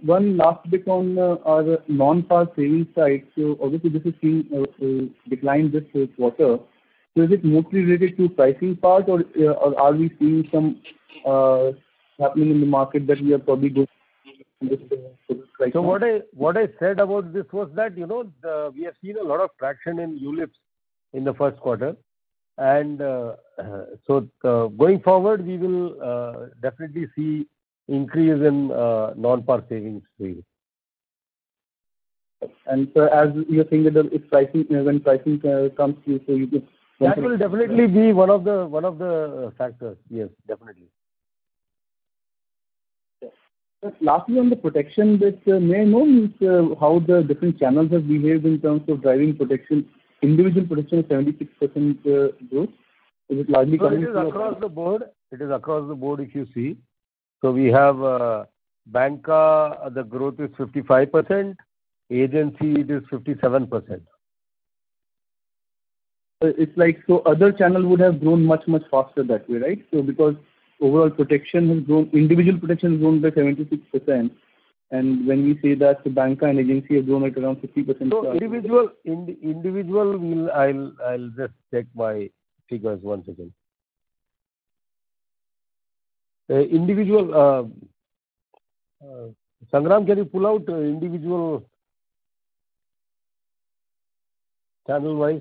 One last bit on our non-par savings side. So obviously this is seeing decline this quarter. So is it mostly related to pricing part, or are we seeing some happening in the market that we are probably going right So now? what I said about this was that we have seen a lot of traction in ULIPs in the first quarter, and so going forward we will definitely see increase in non-par savings. And so as you're saying that if pricing when pricing comes through, so you can. That will definitely be one of the factors. Yes, definitely. Lastly, on the protection bit, may I know how the different channels have behaved in terms of driving protection? Individual protection is 76% growth. Is it largely coming from? It is across the board. It is across the board if you see. So we have Banca, the growth is 55%. Agency, it is 57%. It's like, so other channel would have grown much faster that way, right? So because overall protection has grown, individual protection has grown by 76%, And when we say that the banca and agency have grown at around 50%. So individual, I'll just check my figures one second. Individual, Sangram, can you pull out individual channel wise?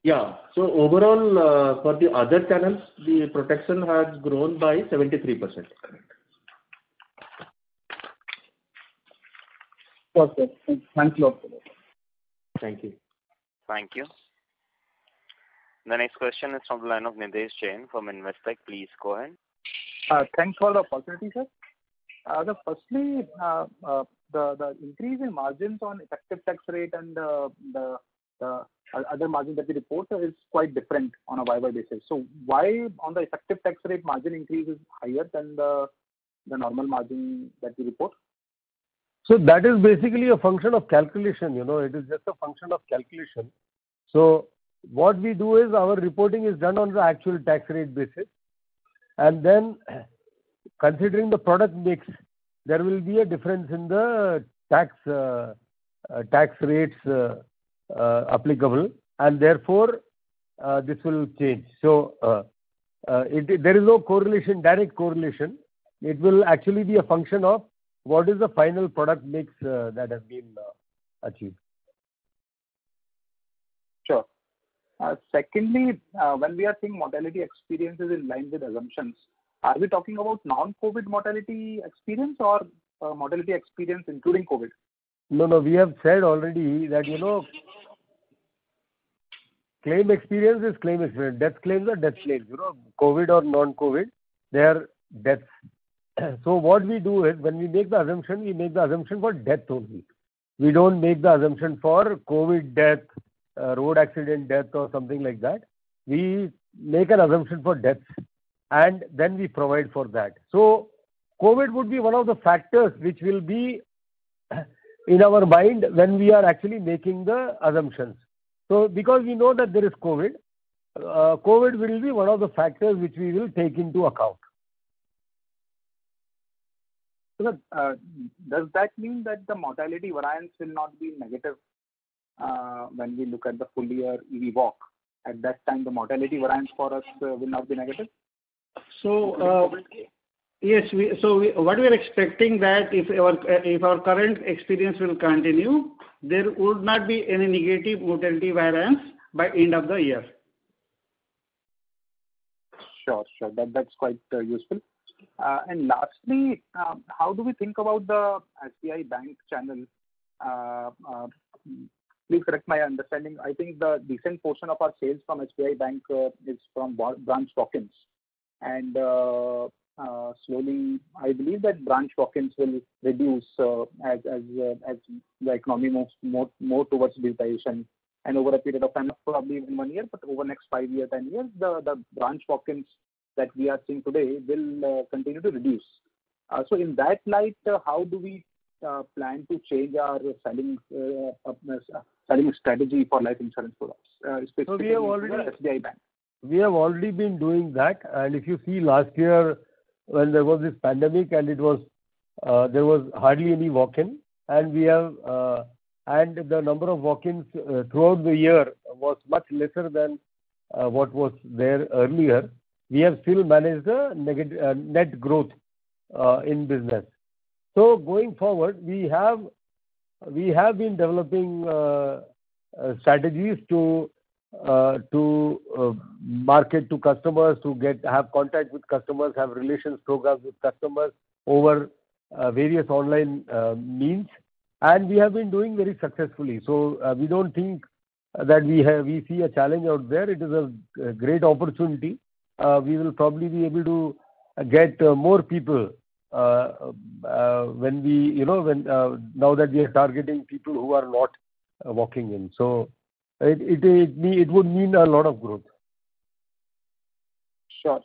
Yeah. So overall, for the other channels, the protection has grown by 73%. Okay. Thanks a lot for that. Thank you. Thank you. The next question is from the line of Nidesh Jain from Investec. Please go ahead. Thanks for the opportunity, sir. Firstly, the increase in margins on effective tax rate and the other margins that we report is quite different on a YY basis. So why on the effective tax rate margin increase is higher than the normal margin that we report? So that is basically a function of calculation. It is just a function of calculation. So what we do is our reporting is done on the actual tax rate basis, and then considering the product mix, there will be a difference in the tax rates applicable, and therefore this will change. So there is no direct correlation. It will actually be a function of what is the final product mix that has been achieved. Sure. Secondly, when we are seeing mortality experiences in line with assumptions, are we talking about non-COVID mortality experience or mortality experience including COVID? No, we have said already that, claim experience is claim experience. Death claims are death claims. COVID or non-COVID, they are deaths. So what we do is, when we make the assumption, we make the assumption for death only. We don't make the assumption for COVID death, road accident death or something like that. We make an assumption for deaths and then we provide for that. So COVID would be one of the factors which will be in our mind when we are actually making the assumptions. So because we know that there is COVID, COVID will be one of the factors which we will take into account. So, does that mean that the mortality variance will not be negative when we look at the full year EV walk? At that time, the mortality variance for us will not be negative? So, yes, what we are expecting that if our current experience will continue, there would not be any negative mortality variance by end of the year. Sure. That's quite useful. And lastly, how do we think about the SBI Bank channel? Please correct my understanding. I think the decent portion of our sales from SBI Bank is from branch walk-ins. And slowly, I believe that branch walk-ins will reduce as the economy moves more towards digitization. And over a period of time, probably even 1 year, but over the next 5 years, 10 years, the branch walk-ins that we are seeing today will continue to reduce. So in that light, how do we plan to change our selling strategy for life insurance products, specifically SBI Bank? We have already been doing that, and if you see last year when there was this pandemic and it was there was hardly any walk-in, and we have and the number of walk-ins throughout the year was much lesser than what was there earlier. We have still managed a net growth in business. So going forward, we have been developing strategies to market to customers, to have contact with customers, have relations programs with customers over various online means, and we have been doing very successfully. So we don't think that we see a challenge out there. It is a great opportunity. We will probably be able to get more people when now that we are targeting people who are not walking in. So it would mean a lot of growth. Sure.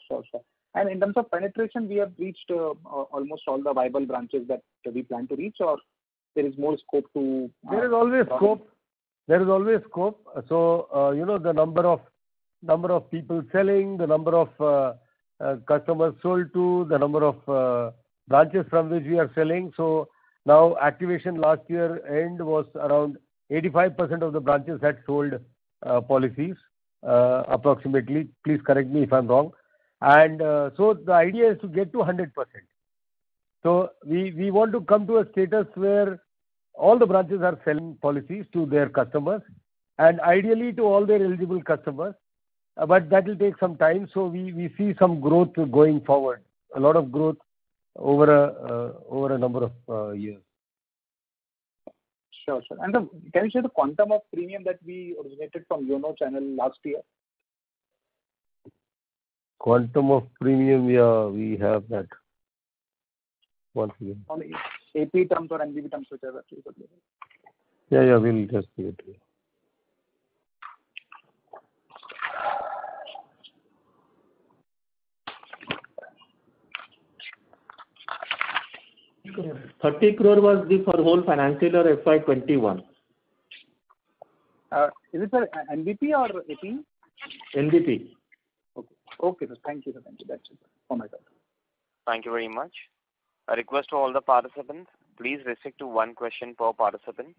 And in terms of penetration, we have reached almost all the viable branches that we plan to reach, or there is more scope to... There is always scope. So, the number of people selling, the number of customers sold to, the number of branches from which we are selling. So Now, activation last year end was around 85% of the branches had sold policies, approximately. Please correct me if I'm wrong. And so the idea is to get to 100%. So we want to come to a status where all the branches are selling policies to their customers and ideally to all their eligible customers. But that will take some time. So we see some growth going forward, a lot of growth over a number of years. Sure. And can you share the quantum of premium that we originated from YONO channel last year? Quantum of premium, yeah, we have that. Once again. On AP terms or NBP terms, whichever. Yeah, we'll just give it to you. INR 30 crore was the for whole financial year FY21. Is it for NBP or AP? NBP. Okay, sir. Thank you. That's it for my side. Thank you very much. A request to all the participants, please restrict to one question per participant.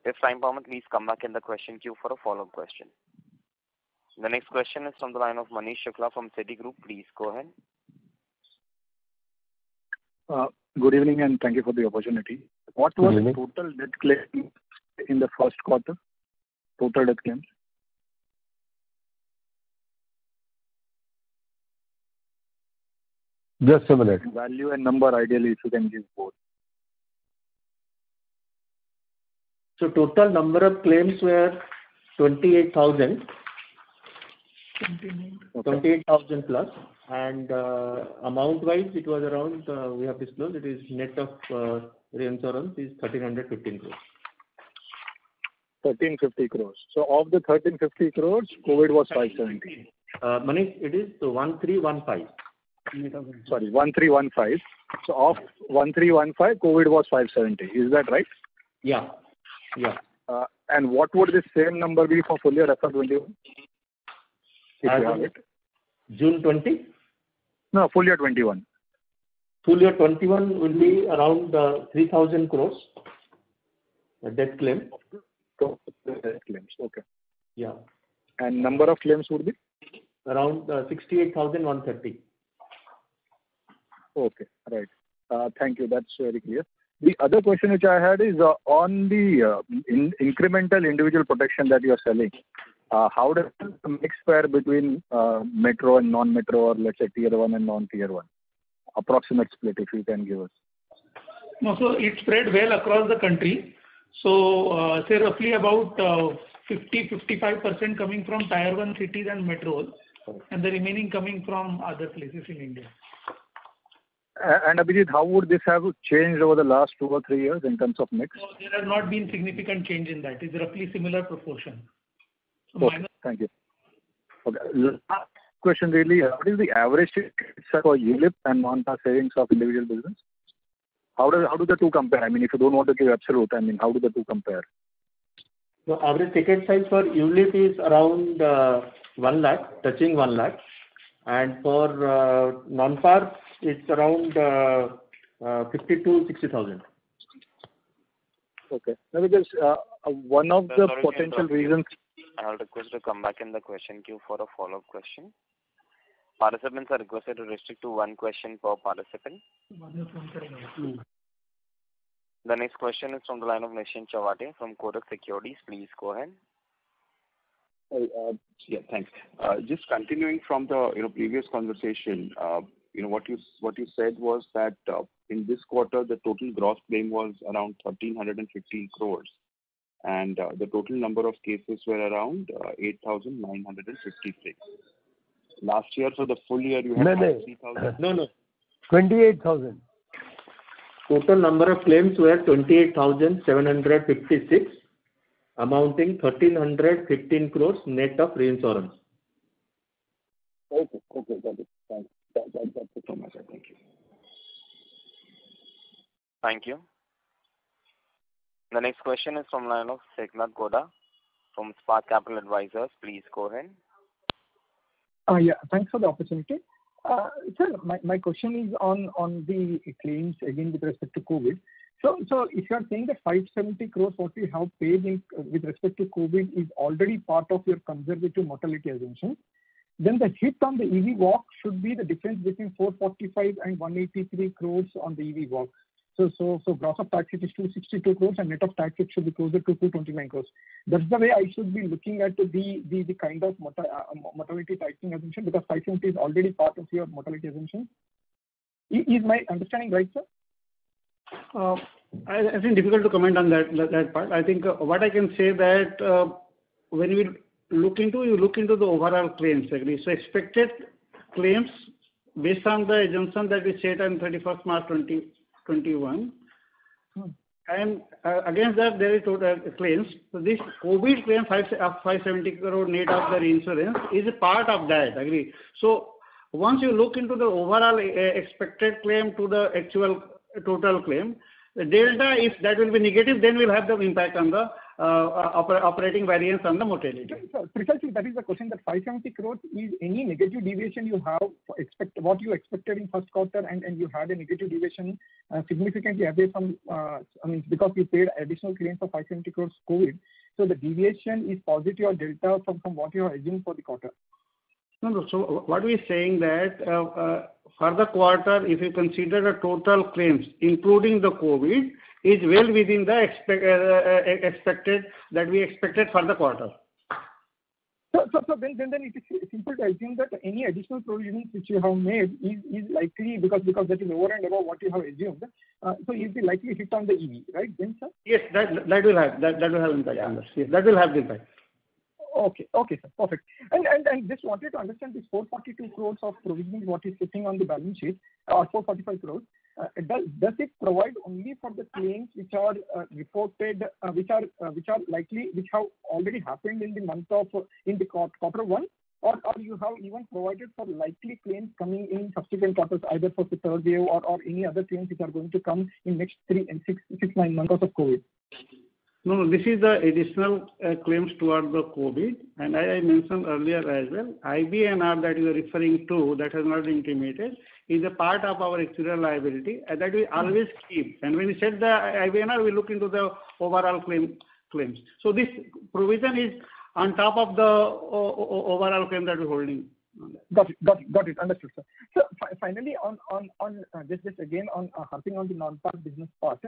If time permits, please come back in the question queue for a follow-up question. The next question is from the line of Manish Shukla from Citigroup. Please go ahead. Good evening and thank you for the opportunity. What was the total death claim in the first quarter? Total death claims? Just a minute. Value and number, ideally, if you can give both. So total number of claims were 28,000. 28,000 plus. And amount wise, it was around, we have disclosed, it is net of reinsurance is 1,315 crores. 1,350 crores. So of the 1,350 crores, COVID was 570. Manish, it is 1,315. Sorry, 1,315. So of 1,315, COVID was 570. Is that right? Yeah. And what would the same number be for full year FY21? If you have it. June 20? No, full year 21. Full year 21 will be around 3,000 crores. A death claim. Death claims, okay. Yeah. And number of claims would be? Around 68,130. Okay, right. Thank you. That's very clear. The other question which I had is on the incremental individual protection that you are selling. How does the mix fare between metro and non-metro, or let's say tier 1 and non-tier 1? Approximate split, if you can give us. No, so it's spread well across the country. So say roughly about 50-55% coming from tier 1 cities and metros, and the remaining coming from other places in India. And Abhijit, how would this have changed over the last 2 or 3 years in terms of mix? No, there has not been significant change in that. It's roughly similar proportion. So okay, thank you. Okay. Last question really, what is the average for ULIP and non-par savings of individual business? How do the two compare? I mean, if you don't want to give absolute, I mean, how do the two compare? So average ticket size for ULIP is around 1 lakh, touching 1 lakh. And for non-par, it's around 50 to 60,000. Okay. Now, because one of the potential reasons. I'll request to come back in the question queue for a follow-up question. Participants are requested to restrict to one question per participant. The next question is from the line of Nischint Chawathe from Kotak Securities. Please go ahead. Yeah, thanks. Just continuing from the previous conversation, what you said was that in this quarter the total gross claim was around 1,315 crores, and the total number of cases were around 8,956. Last year, for the full year, you had 3,000. No. 28,000. Total number of claims were 28,756. Amounting 1,315 crores net of reinsurance. Okay, got it. Thanks. That's it from my side. Thank you. Thank you. The next question is from line of Seknath Goda from Spark Capital Advisors. Please go ahead. Yeah, thanks for the opportunity. Sir, my question is on the claims again with respect to COVID. So if you are saying that 570 crores what we have paid in with respect to COVID is already part of your conservative mortality assumption, then the hit on the EV walk should be the difference between 445 and 183 crores on the EV walk. So gross of tax it is 262 crores and net of tax it should be closer to 229 crores. That's the way I should be looking at the kind of mortality tightening assumption, because 570 is already part of your mortality assumption. Is my understanding right, sir? I think difficult to comment on that part. I think what I can say that when you look into the overall claims, agree. So expected claims based on the assumption that we set on 31st March 2021, and against that there is total claims. So this COVID claim 570 crore net of the reinsurance is a part of that, agree. So once you look into the overall expected claim to the actual total claim, the delta, if that will be negative, then we'll have the impact on the operating variance on the mortality. So precisely, that is the question, that 570 crores is any negative deviation you have what you expected in first quarter and you had a negative deviation significantly away from, because you paid additional claims of 570 crores COVID. So the deviation is positive or delta from what you have assumed for the quarter. No. So what we are saying that for the quarter, if you consider the total claims, including the COVID, is well within the expected that we expected for the quarter. So then it is simple to assume that any additional provisions which you have made is likely because that is over and above what you have assumed. So is the likely hit on the EV, right, then, sir? Yes, that will have impact on this. Yes, that will have the impact. Okay, sir, perfect. And just wanted to understand this 442 crores of provisioning what is sitting on the balance sheet, or 445 crores. Does it provide only for the claims which are reported, which have already happened in the quarter one, or you have even provided for likely claims coming in subsequent quarters, either for the third wave or any other claims which are going to come in next 3 and 9 months of COVID? No, this is the additional claims toward the COVID, and I mentioned earlier as well, IBNR that you are referring to, that has not been intimated, is a part of our actuarial liability, and that we always keep. And when we set the IBNR, we look into the overall claims. So this provision is on top of the overall claim that we're holding. Got it. Understood, sir. So finally, on just again on harping on the non-par business part.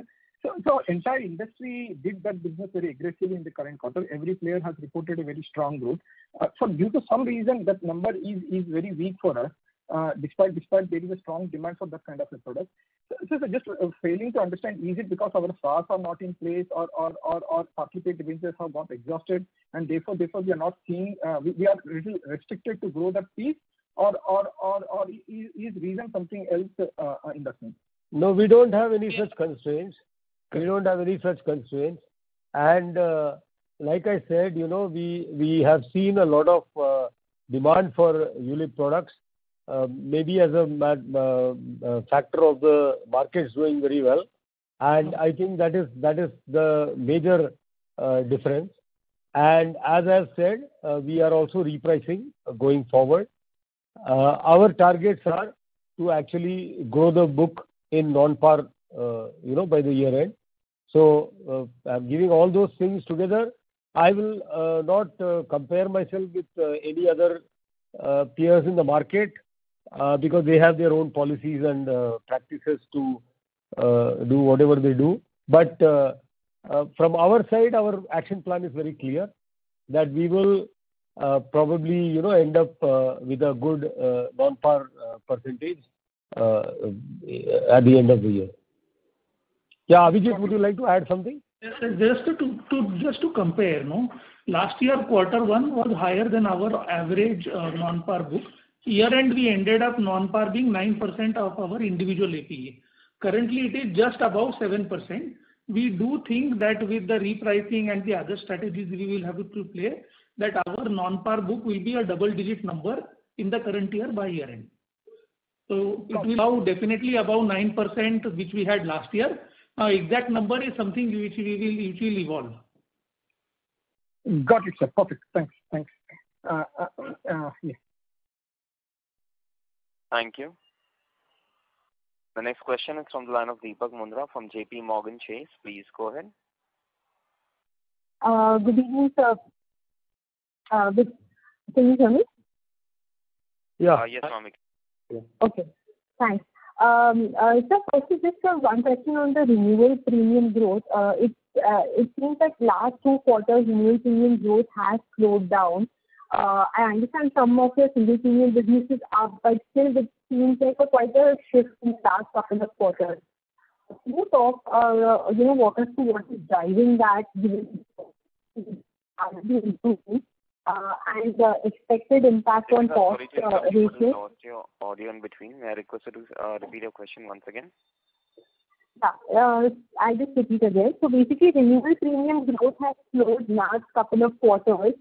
So entire industry did that business very aggressively in the current quarter. Every player has reported a very strong growth. So due to some reason, that number is very weak for us. Despite there is a strong demand for that kind of a product. So just failing to understand, is it because our FARs are not in place, or partly paid debentures have got exhausted, and therefore we are not seeing, we are little restricted to grow that piece, or is reason something else in that sense? No, we don't have any such constraints. And like I said, we have seen a lot of demand for ULIP products. Maybe as a factor of the markets doing very well, and I think that is the major difference. And as I have said, we are also repricing going forward. Our targets are to actually grow the book in non-par, by the year end. So giving all those things together, I will not compare myself with any other peers in the market. Because they have their own policies and practices to do whatever they do. But from our side, our action plan is very clear that we will probably end up with a good non-par percentage at the end of the year. Yeah, Abhijit, would you like to add something? Just to compare, last year quarter one was higher than our average non-par book. Year end we ended up non-par being 9% of our individual APE. Currently it is just above 7%. We do think that with the repricing and the other strategies we will have to play, that our non-par book will be a double-digit number in the current year by year end. So it will be definitely above 9% which we had last year. Exact number is something which will evolve. Got it, sir. Perfect. Thanks. Yeah. Thank you. The next question is from the line of Deepak Mundra from JP Morgan Chase. Please go ahead. Good evening, sir. Can you hear me? Yeah. Yes, ma'am. Okay, thanks. So firstly, just one question on the renewal premium growth. It seems that last 2 quarters renewal premium growth has slowed down. I understand some of your single premium businesses up, but still it seems like quite a shift in the last couple of quarters. Can you talk, walk us through what is driving that, given and the expected impact on cost ratios? Lost your audio in between. May I request you to repeat your question once again? Yeah, I'll just repeat again. So basically, renewal premium growth has slowed last couple of quarters.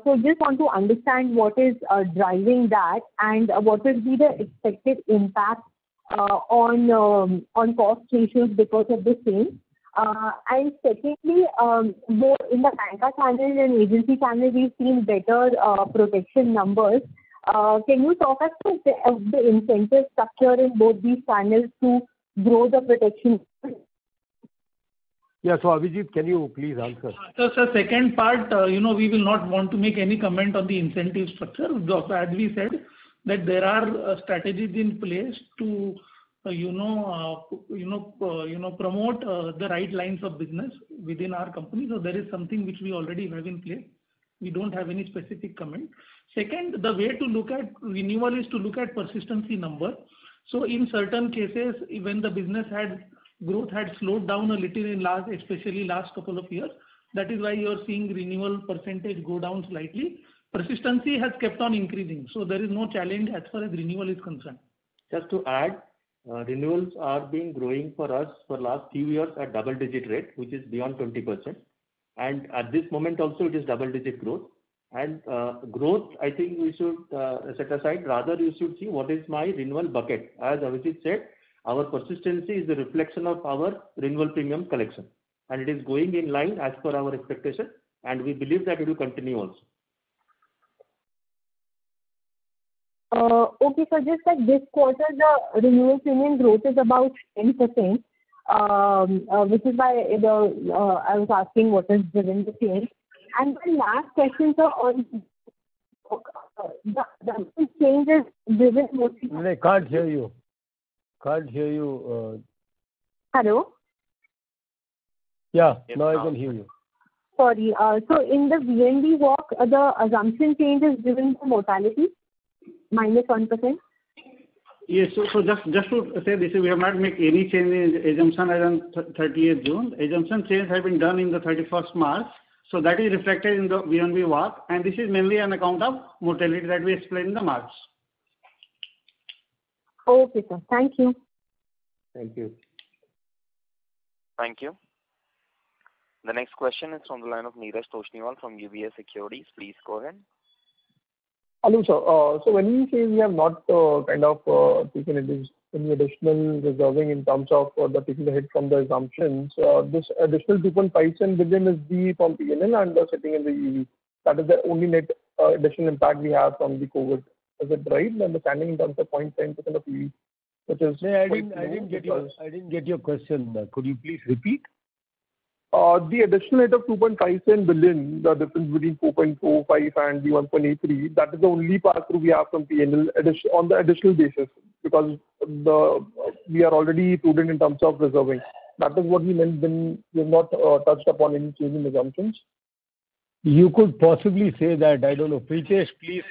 So just want to understand what is driving that and what will be the expected impact on cost ratios because of the same. And secondly, both in the banca channel and agency channel, we've seen better protection numbers. Can you talk us through the incentive structure in both these channels to grow the protection? Yeah, so Abhijit, can you please answer? So, second part, we will not want to make any comment on the incentive structure. As we said, that there are strategies in place to promote the right lines of business within our company. So there is something which we already have in place. We don't have any specific comment. Second, the way to look at renewal is to look at persistency number. So in certain cases, when the business growth had slowed down a little in especially last couple of years, that is why you are seeing renewal percentage go down slightly. Persistency has kept on increasing. So there is no challenge as far as renewal is concerned. Just to add, renewals are being growing for us for last few years at double-digit rate, which is beyond 20%. And at this moment also it is double-digit growth. And growth, I think we should set aside. Rather, you should see what is my renewal bucket. As Abhijit said, our persistency is the reflection of our renewal premium collection. And it is going in line as per our expectation. And we believe that it will continue also. Okay, so just like this quarter, the renewal premium growth is about 10%, which is why I was asking what is driven the change. And the last question, sir, on the changes driven mostly. I can't hear you. Hello? Yeah, now I can hear you. Sorry. So in the VNB walk, the assumption change is driven by mortality, -1%. Yes, so just to say this, we have not made any change in assumption as on 30th June. Assumption change has been done in the 31st March. So that is reflected in the VNB walk, and this is mainly on account of mortality that we explained in the March. Okay, sir. Thank you. Thank you. Thank you. The next question is from the line of Neeraj Toshniwal from UBS Securities. Please go ahead. Hello, sir. So when you say we have not taken any additional reserving in terms of taking the hit from the assumptions, this additional 2.57 billion is the from P&L and sitting in the EV. That is the only net additional impact we have from the COVID. Is it right? The understanding in terms of 0.10% of EV, which is. I didn't get your question. Could you please repeat? The additional hit of 2.57 billion, the difference between 4.45 and the 1.83, that is the only pass through we have from P&L on the additional basis, because we are already prudent in terms of reserving. That is what we meant when we have not touched upon any change in assumptions. You could possibly say that. I don't know. Pritesh, please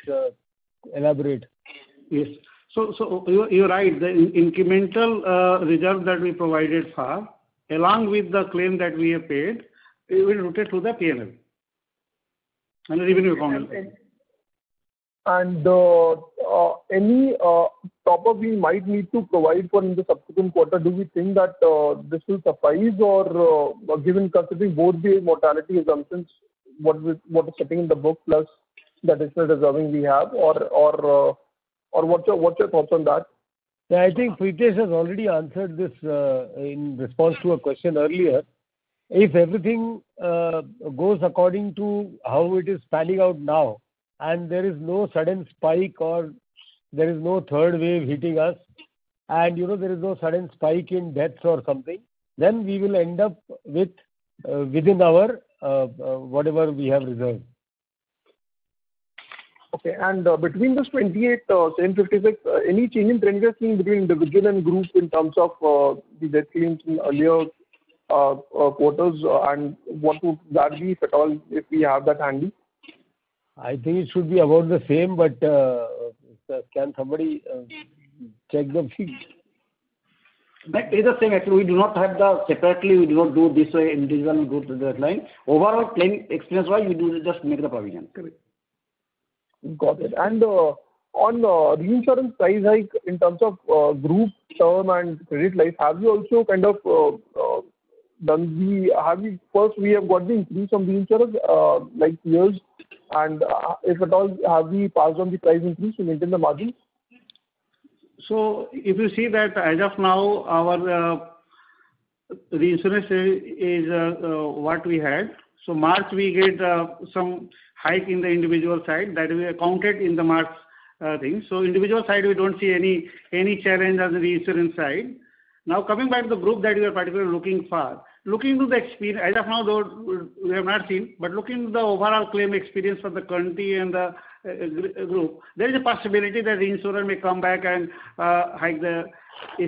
elaborate. Yes. So you're right. The incremental reserve that we provided for, along with the claim that we have paid, it will rotate to the P&L and the revenue account. And any top-up we might need to provide for in the subsequent quarter, do we think that this will suffice, or given considering both the mortality assumptions, what is sitting in the book plus the additional reserving we have, or what's your thoughts on that? Yeah, I think Pritesh has already answered this in response to a question earlier. If everything goes according to how it is panning out now, and there is no sudden spike or there is no third wave hitting us, and there is no sudden spike in deaths or something, then we will end up with within our whatever we have reserved. Okay. And between this 28, 756, any change in trend we are seeing between individual and group in terms of the death claims in earlier quarters, and what would that be, if at all, if we have that handy? I think it should be about the same, but can somebody check the figure? That is the same. Actually, we do not have separately, we do not do this way, individual and group line. Overall claim experience wise, we do just make the provision. Correct. Got it. And on reinsurance price hike in terms of group, term and credit life, have you also kind of first we have got the increase from reinsurers like years, and if at all, have we passed on the price increase to maintain the margins? So if you see that as of now, our reinsurance is what we had. So March we get some hike in the individual side that we accounted in the March thing. So individual side we don't see any challenge on the reinsurance side. Now coming back to the group that we are particularly looking for, looking to the experience, as of now though we have not seen, but looking to the overall claim experience for the country and the group, there is a possibility that the insurer may come back and hike the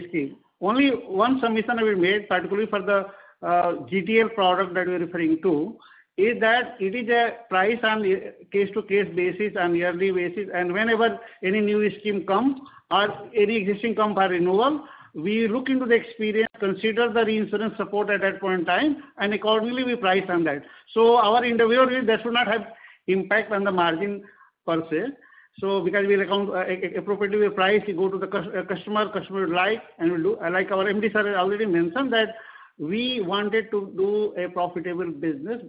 scheme. Only one submission I will make, particularly for the GTL product that we are referring to, is that it is a price on case-to-case basis, on yearly basis, and whenever any new scheme comes or any existing come for renewal, we look into the experience, consider the reinsurance support at that point in time, and accordingly we price on that. So our endeavor is that should not have impact on the margin per se. So because we account appropriately we price, we go to the customer will like, and we'll do. Like our MD sir already mentioned that we wanted to do a profitable business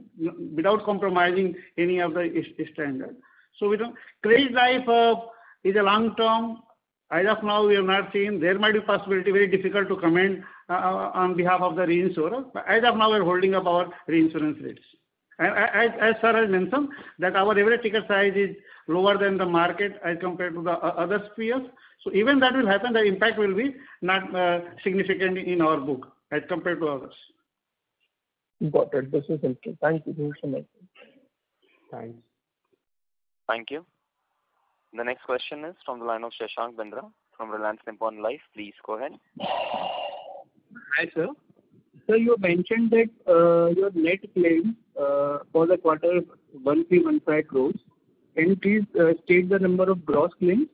without compromising any of the standard. So we don't. Credit life is a long term. As of now, we have not seen. There might be possibility, very difficult to comment on behalf of the reinsurer. But as of now, we are holding up our reinsurance rates. And as sir has mentioned, that our average ticket size is lower than the market as compared to the other peers. So even that will happen, the impact will be not significant in our book as compared to others. Got it. This is helpful. Thank you. This is so much. Thanks. Thank you. The next question is from the line of Shashank Bindra from Reliance Nippon Life. Please go ahead. Hi, sir. So you mentioned that your net claims for the quarter 1315 crores. Can you please state the number of gross claims?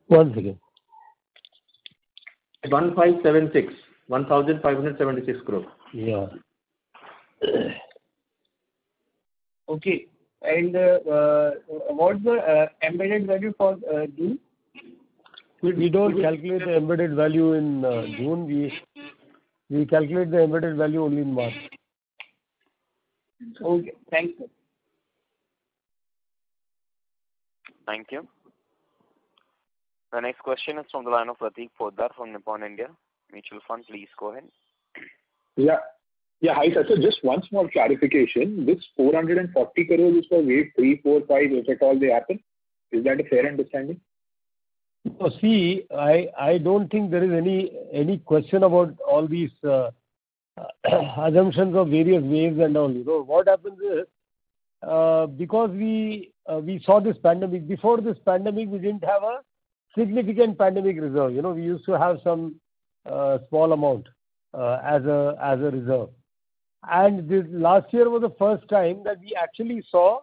One second. 1576, 1576 crores. Yeah. Okay. And what's the embedded value for June? We don't calculate the embedded value in June. We calculate the embedded value only in March. Okay. Thanks, sir. Thank you. The next question is from the line of Prateek Poddar from Nippon India Mutual Fund. Please go ahead. Yeah. Yeah, hi sir. So just one small clarification. This 440 crores is for wave 3, 4, 5, if at all they happen. Is that a fair understanding? So see, I don't think there is any question about all these assumptions of various waves and all. What happens is because we saw this pandemic. Before this pandemic, we didn't have a significant pandemic reserve. We used to have some small amount as a reserve. And this last year was the first time that we actually saw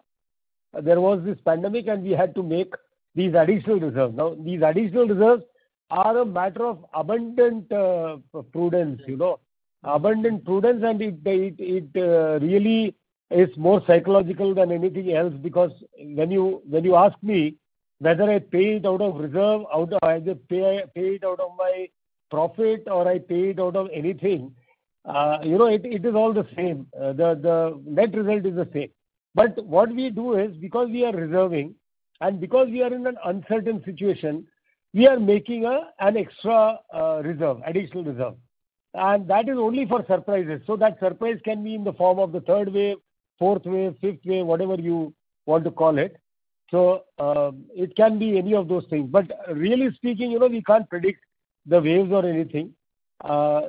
there was this pandemic and we had to make these additional reserves. Now, these additional reserves are a matter of abundant prudence, abundant prudence, and it really is more psychological than anything else, because when you ask me whether I pay it out of reserve, either pay it out of my profit or I pay it out of anything, it is all the same. The net result is the same. But what we do is, because we are reserving and because we are in an uncertain situation, we are making an extra reserve, additional reserve. And that is only for surprises. So that surprise can be in the form of the third wave, fourth wave, fifth wave, whatever you want to call it. So it can be any of those things. But really speaking, we can't predict the waves or anything. Because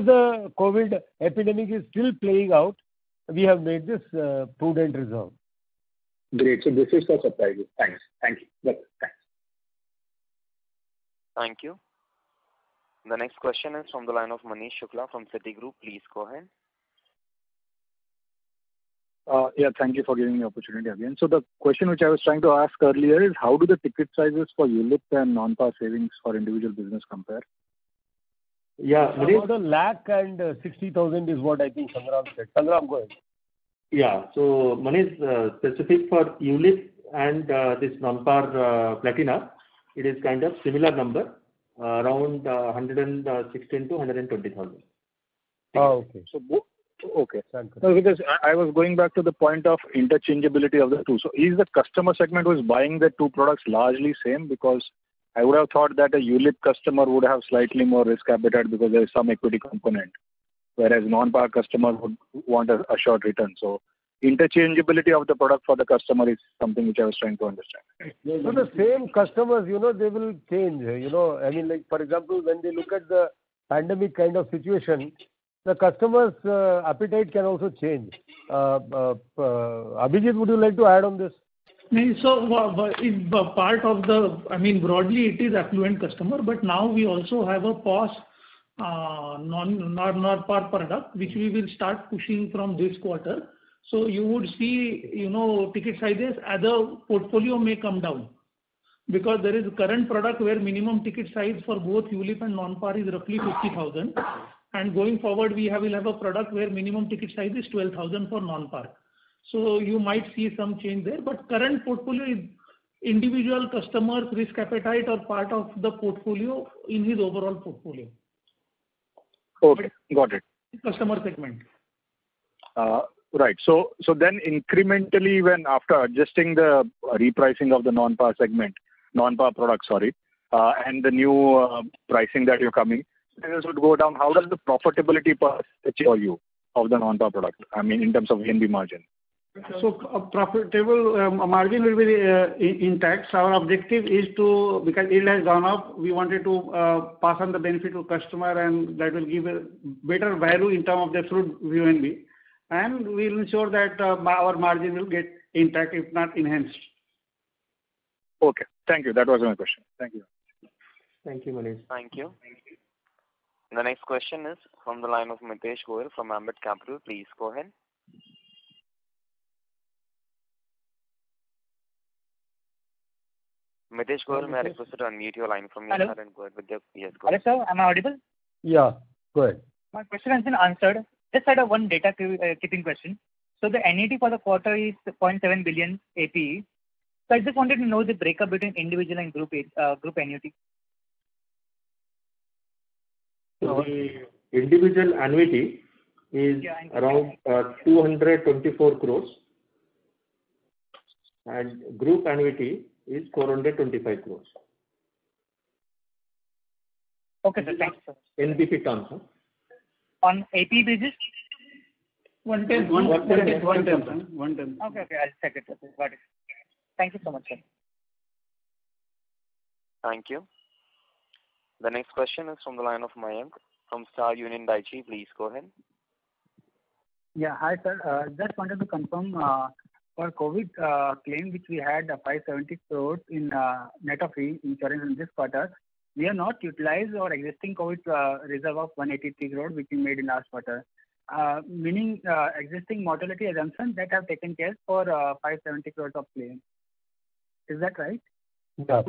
the COVID epidemic is still playing out, we have made this prudent reserve. Great. So this is for surprises. Thanks. Thank you. Thanks. Thank you. The next question is from the line of Manish Shukla from Citigroup. Please go ahead. Yeah, thank you for giving me the opportunity again. So the question which I was trying to ask earlier is how do the ticket sizes for ULIP and non-par savings for individual business compare? Yeah, about 1,00,000 and 60,000 is what I think Sangram said. Sangram, go ahead. Yeah. So Manish, specific for ULIP and this non-par Platina, it is kind of similar number, around 116 to 120,000. Oh, okay. So okay. No, because I was going back to the point of interchangeability of the two. So is the customer segment who is buying the two products largely same? Because I would have thought that a ULIP customer would have slightly more risk appetite because there is some equity component, whereas non-par customer would want a short return. So interchangeability of the product for the customer is something which I was trying to understand. So the same customers, they will change. I mean, like for example, when they look at the pandemic kind of situation, the customers' appetite can also change. Abhijit, would you like to add on this? So, it's part of broadly it is affluent customer, but now we also have a POS non-par product, which we will start pushing from this quarter. So you would see, ticket sizes as a portfolio may come down. Because there is a current product where minimum ticket size for both ULIP and non-par is roughly 50,000. And going forward, will have a product where minimum ticket size is 12,000 for non-par. So you might see some change there. But current portfolio is individual customers' risk appetite or part of the portfolio in his overall portfolio. Okay, got it. Customer segment. Right. So then incrementally, when after adjusting the repricing of the non-par product, and the new pricing that you're coming, this would go down. How does the profitability per se for you of the non-par product? I mean, in terms of VNB margin. So profitable margin will be intact. Our objective is to, because yield has gone up, we wanted to pass on the benefit to customer, and that will give a better value in terms of the absolute VNB. And we will ensure that our margin will get intact, if not enhanced. Okay. Thank you. That was my question. Thank you. Thank you, Manish. Thank you. The next question is from the line of Mitesh Goyal from Ambit Capital. Please go ahead. Mitesh Goyal, may I request you to unmute your line from your side and go ahead with your... Yes, go ahead. Hello, sir. Am I audible? Yeah, go ahead. My question has been answered. Just had one data keeping question. So the NAT for the quarter is 0.7 billion APE. So I just wanted to know the breakup between individual and group annuity. So the individual annuity is around 224 crores, and group annuity is 425 crores. Okay, sir. Thanks, sir. NBP terms. On AP basis? 110. Okay, I'll check it. Got it. Thank you so much, sir. Thank you. The next question is from the line of Mayank from Star Union Daiichi. Please go ahead. Yeah, hi sir. Just wanted to confirm for COVID claim which we had 570 crores in net of insurance in this quarter. We have not utilized our existing COVID reserve of 183 crores which we made in last quarter. Meaning existing mortality assumptions that have taken care for 570 crores of claim. Is that right? Yeah.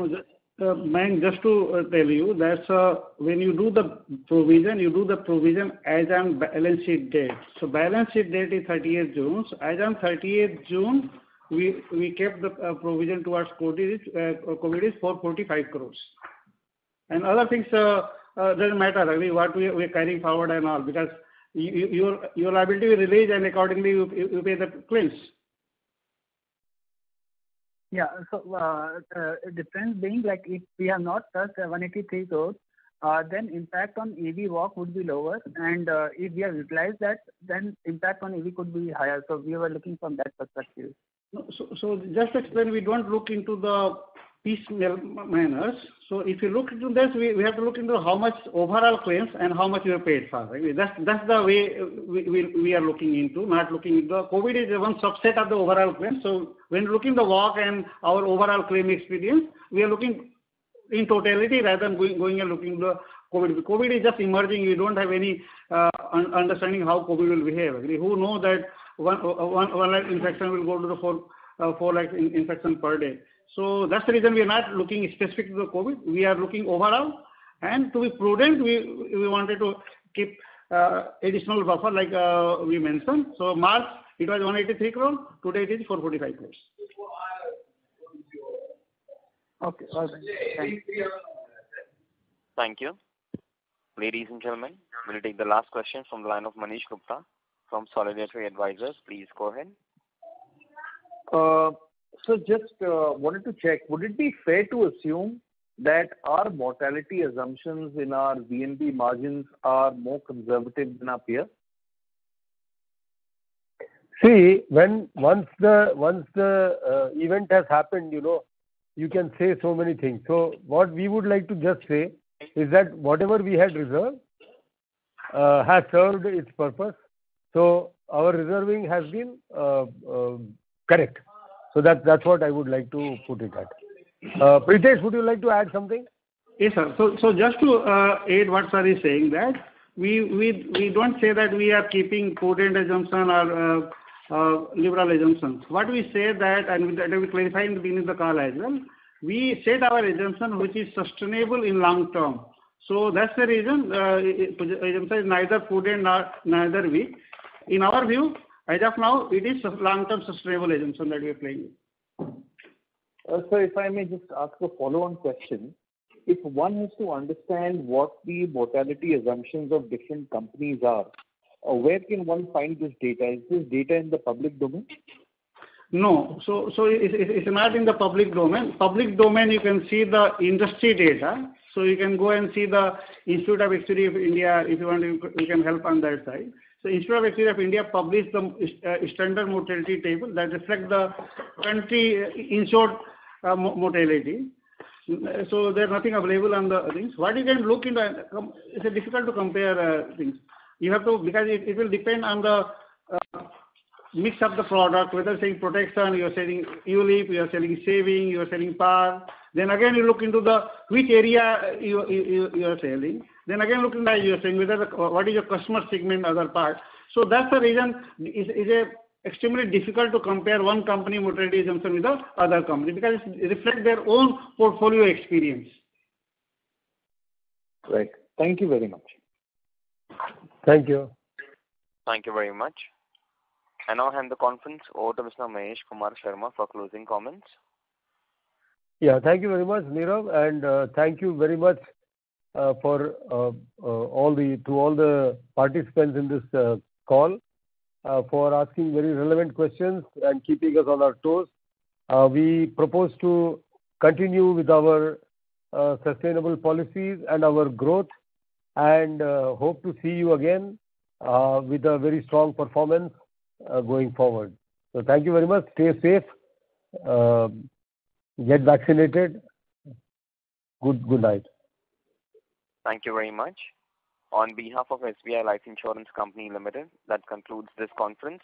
Mayank, just to tell you, that's when you do the provision as on balance sheet date. So balance sheet date is 30th June. So as on 30th June, we kept the provision towards COVID is 445 crores. And other things doesn't matter really what we are carrying forward and all, because your liability will release and accordingly you pay the claims. Yeah. So difference being like if we have not touched 183 crores, then impact on EV walk would be lower, and if we have utilized that, then impact on EV could be higher. So we were looking from that perspective. So just to explain, we don't look into the piecemeal manners. So if you look into this, we have to look into how much overall claims and how much we are paid for. Right? That's the way we are looking into, not looking into the COVID is one subset of the overall claim. So when looking the walk and our overall claim experience, we are looking in totality rather than going and looking the COVID. COVID is just emerging. We don't have any understanding how COVID will behave. Who know that one lakh infection will go to the 4 lakh infection per day. So that's the reason we are not looking specific to the COVID. We are looking overall, and to be prudent, we wanted to keep additional buffer like we mentioned. So March it was 183 crore. Today it is 445 crores. Okay. All right. Thank you. Thank you. Ladies and gentlemen, we'll take the last question from the line of Manish Gupta from Solidarity Advisors. Please go ahead. So just wanted to check, would it be fair to assume that our mortality assumptions in our VNB margins are more conservative than our peers? See, once the event has happened, you can say so many things. So what we would like to just say is that whatever we had reserved has served its purpose. So our reserving has been correct. So that's what I would like to put it at. Pritesh, would you like to add something? Yes, sir. So just to add what sir is saying, that we don't say that we are keeping prudent assumption or liberal assumptions. What we say that, and that we clarified in the beginning of the call as well, we set our assumption which is sustainable in long term. So that's the reason assumption is neither prudent nor neither weak. In our view, as of now, it is long-term sustainable assumption that we are playing with. So if I may just ask a follow-on question. If one has to understand what the mortality assumptions of different companies are, where can one find this data? Is this data in the public domain? No. So it's not in the public domain. Public domain, you can see the industry data. So you can go and see the Institute of Actuary of India. If you want, you can help on that side. So Institute of Actuary of India published the standard mortality table that reflect the country insured mortality. So there's nothing available on the things. What you can look into, it's difficult to compare things. You have to, because it will depend on the mix of the product, whether saying protection, you are selling ULIP, you are selling saving, you are selling par. Then again you look into the which area you are selling. Then again look into you are saying whether what is your customer segment, other part. So that's the reason it's extremely difficult to compare one company mortality assumption with the other company, because it reflects their own portfolio experience. Right. Thank you very much. Thank you. Thank you very much. I now hand the conference over to Mr. Mahesh Kumar Sharma for closing comments. Yeah, thank you very much, Nirav, and thank you very much for all the participants in this call for asking very relevant questions and keeping us on our toes. We propose to continue with our sustainable policies and our growth, and hope to see you again with a very strong performance going forward. So thank you very much. Stay safe. Get vaccinated. Good night. Thank you very much. On behalf of SBI Life Insurance Company Limited, that concludes this conference.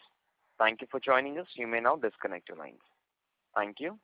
Thank you for joining us. You may now disconnect your lines. Thank you.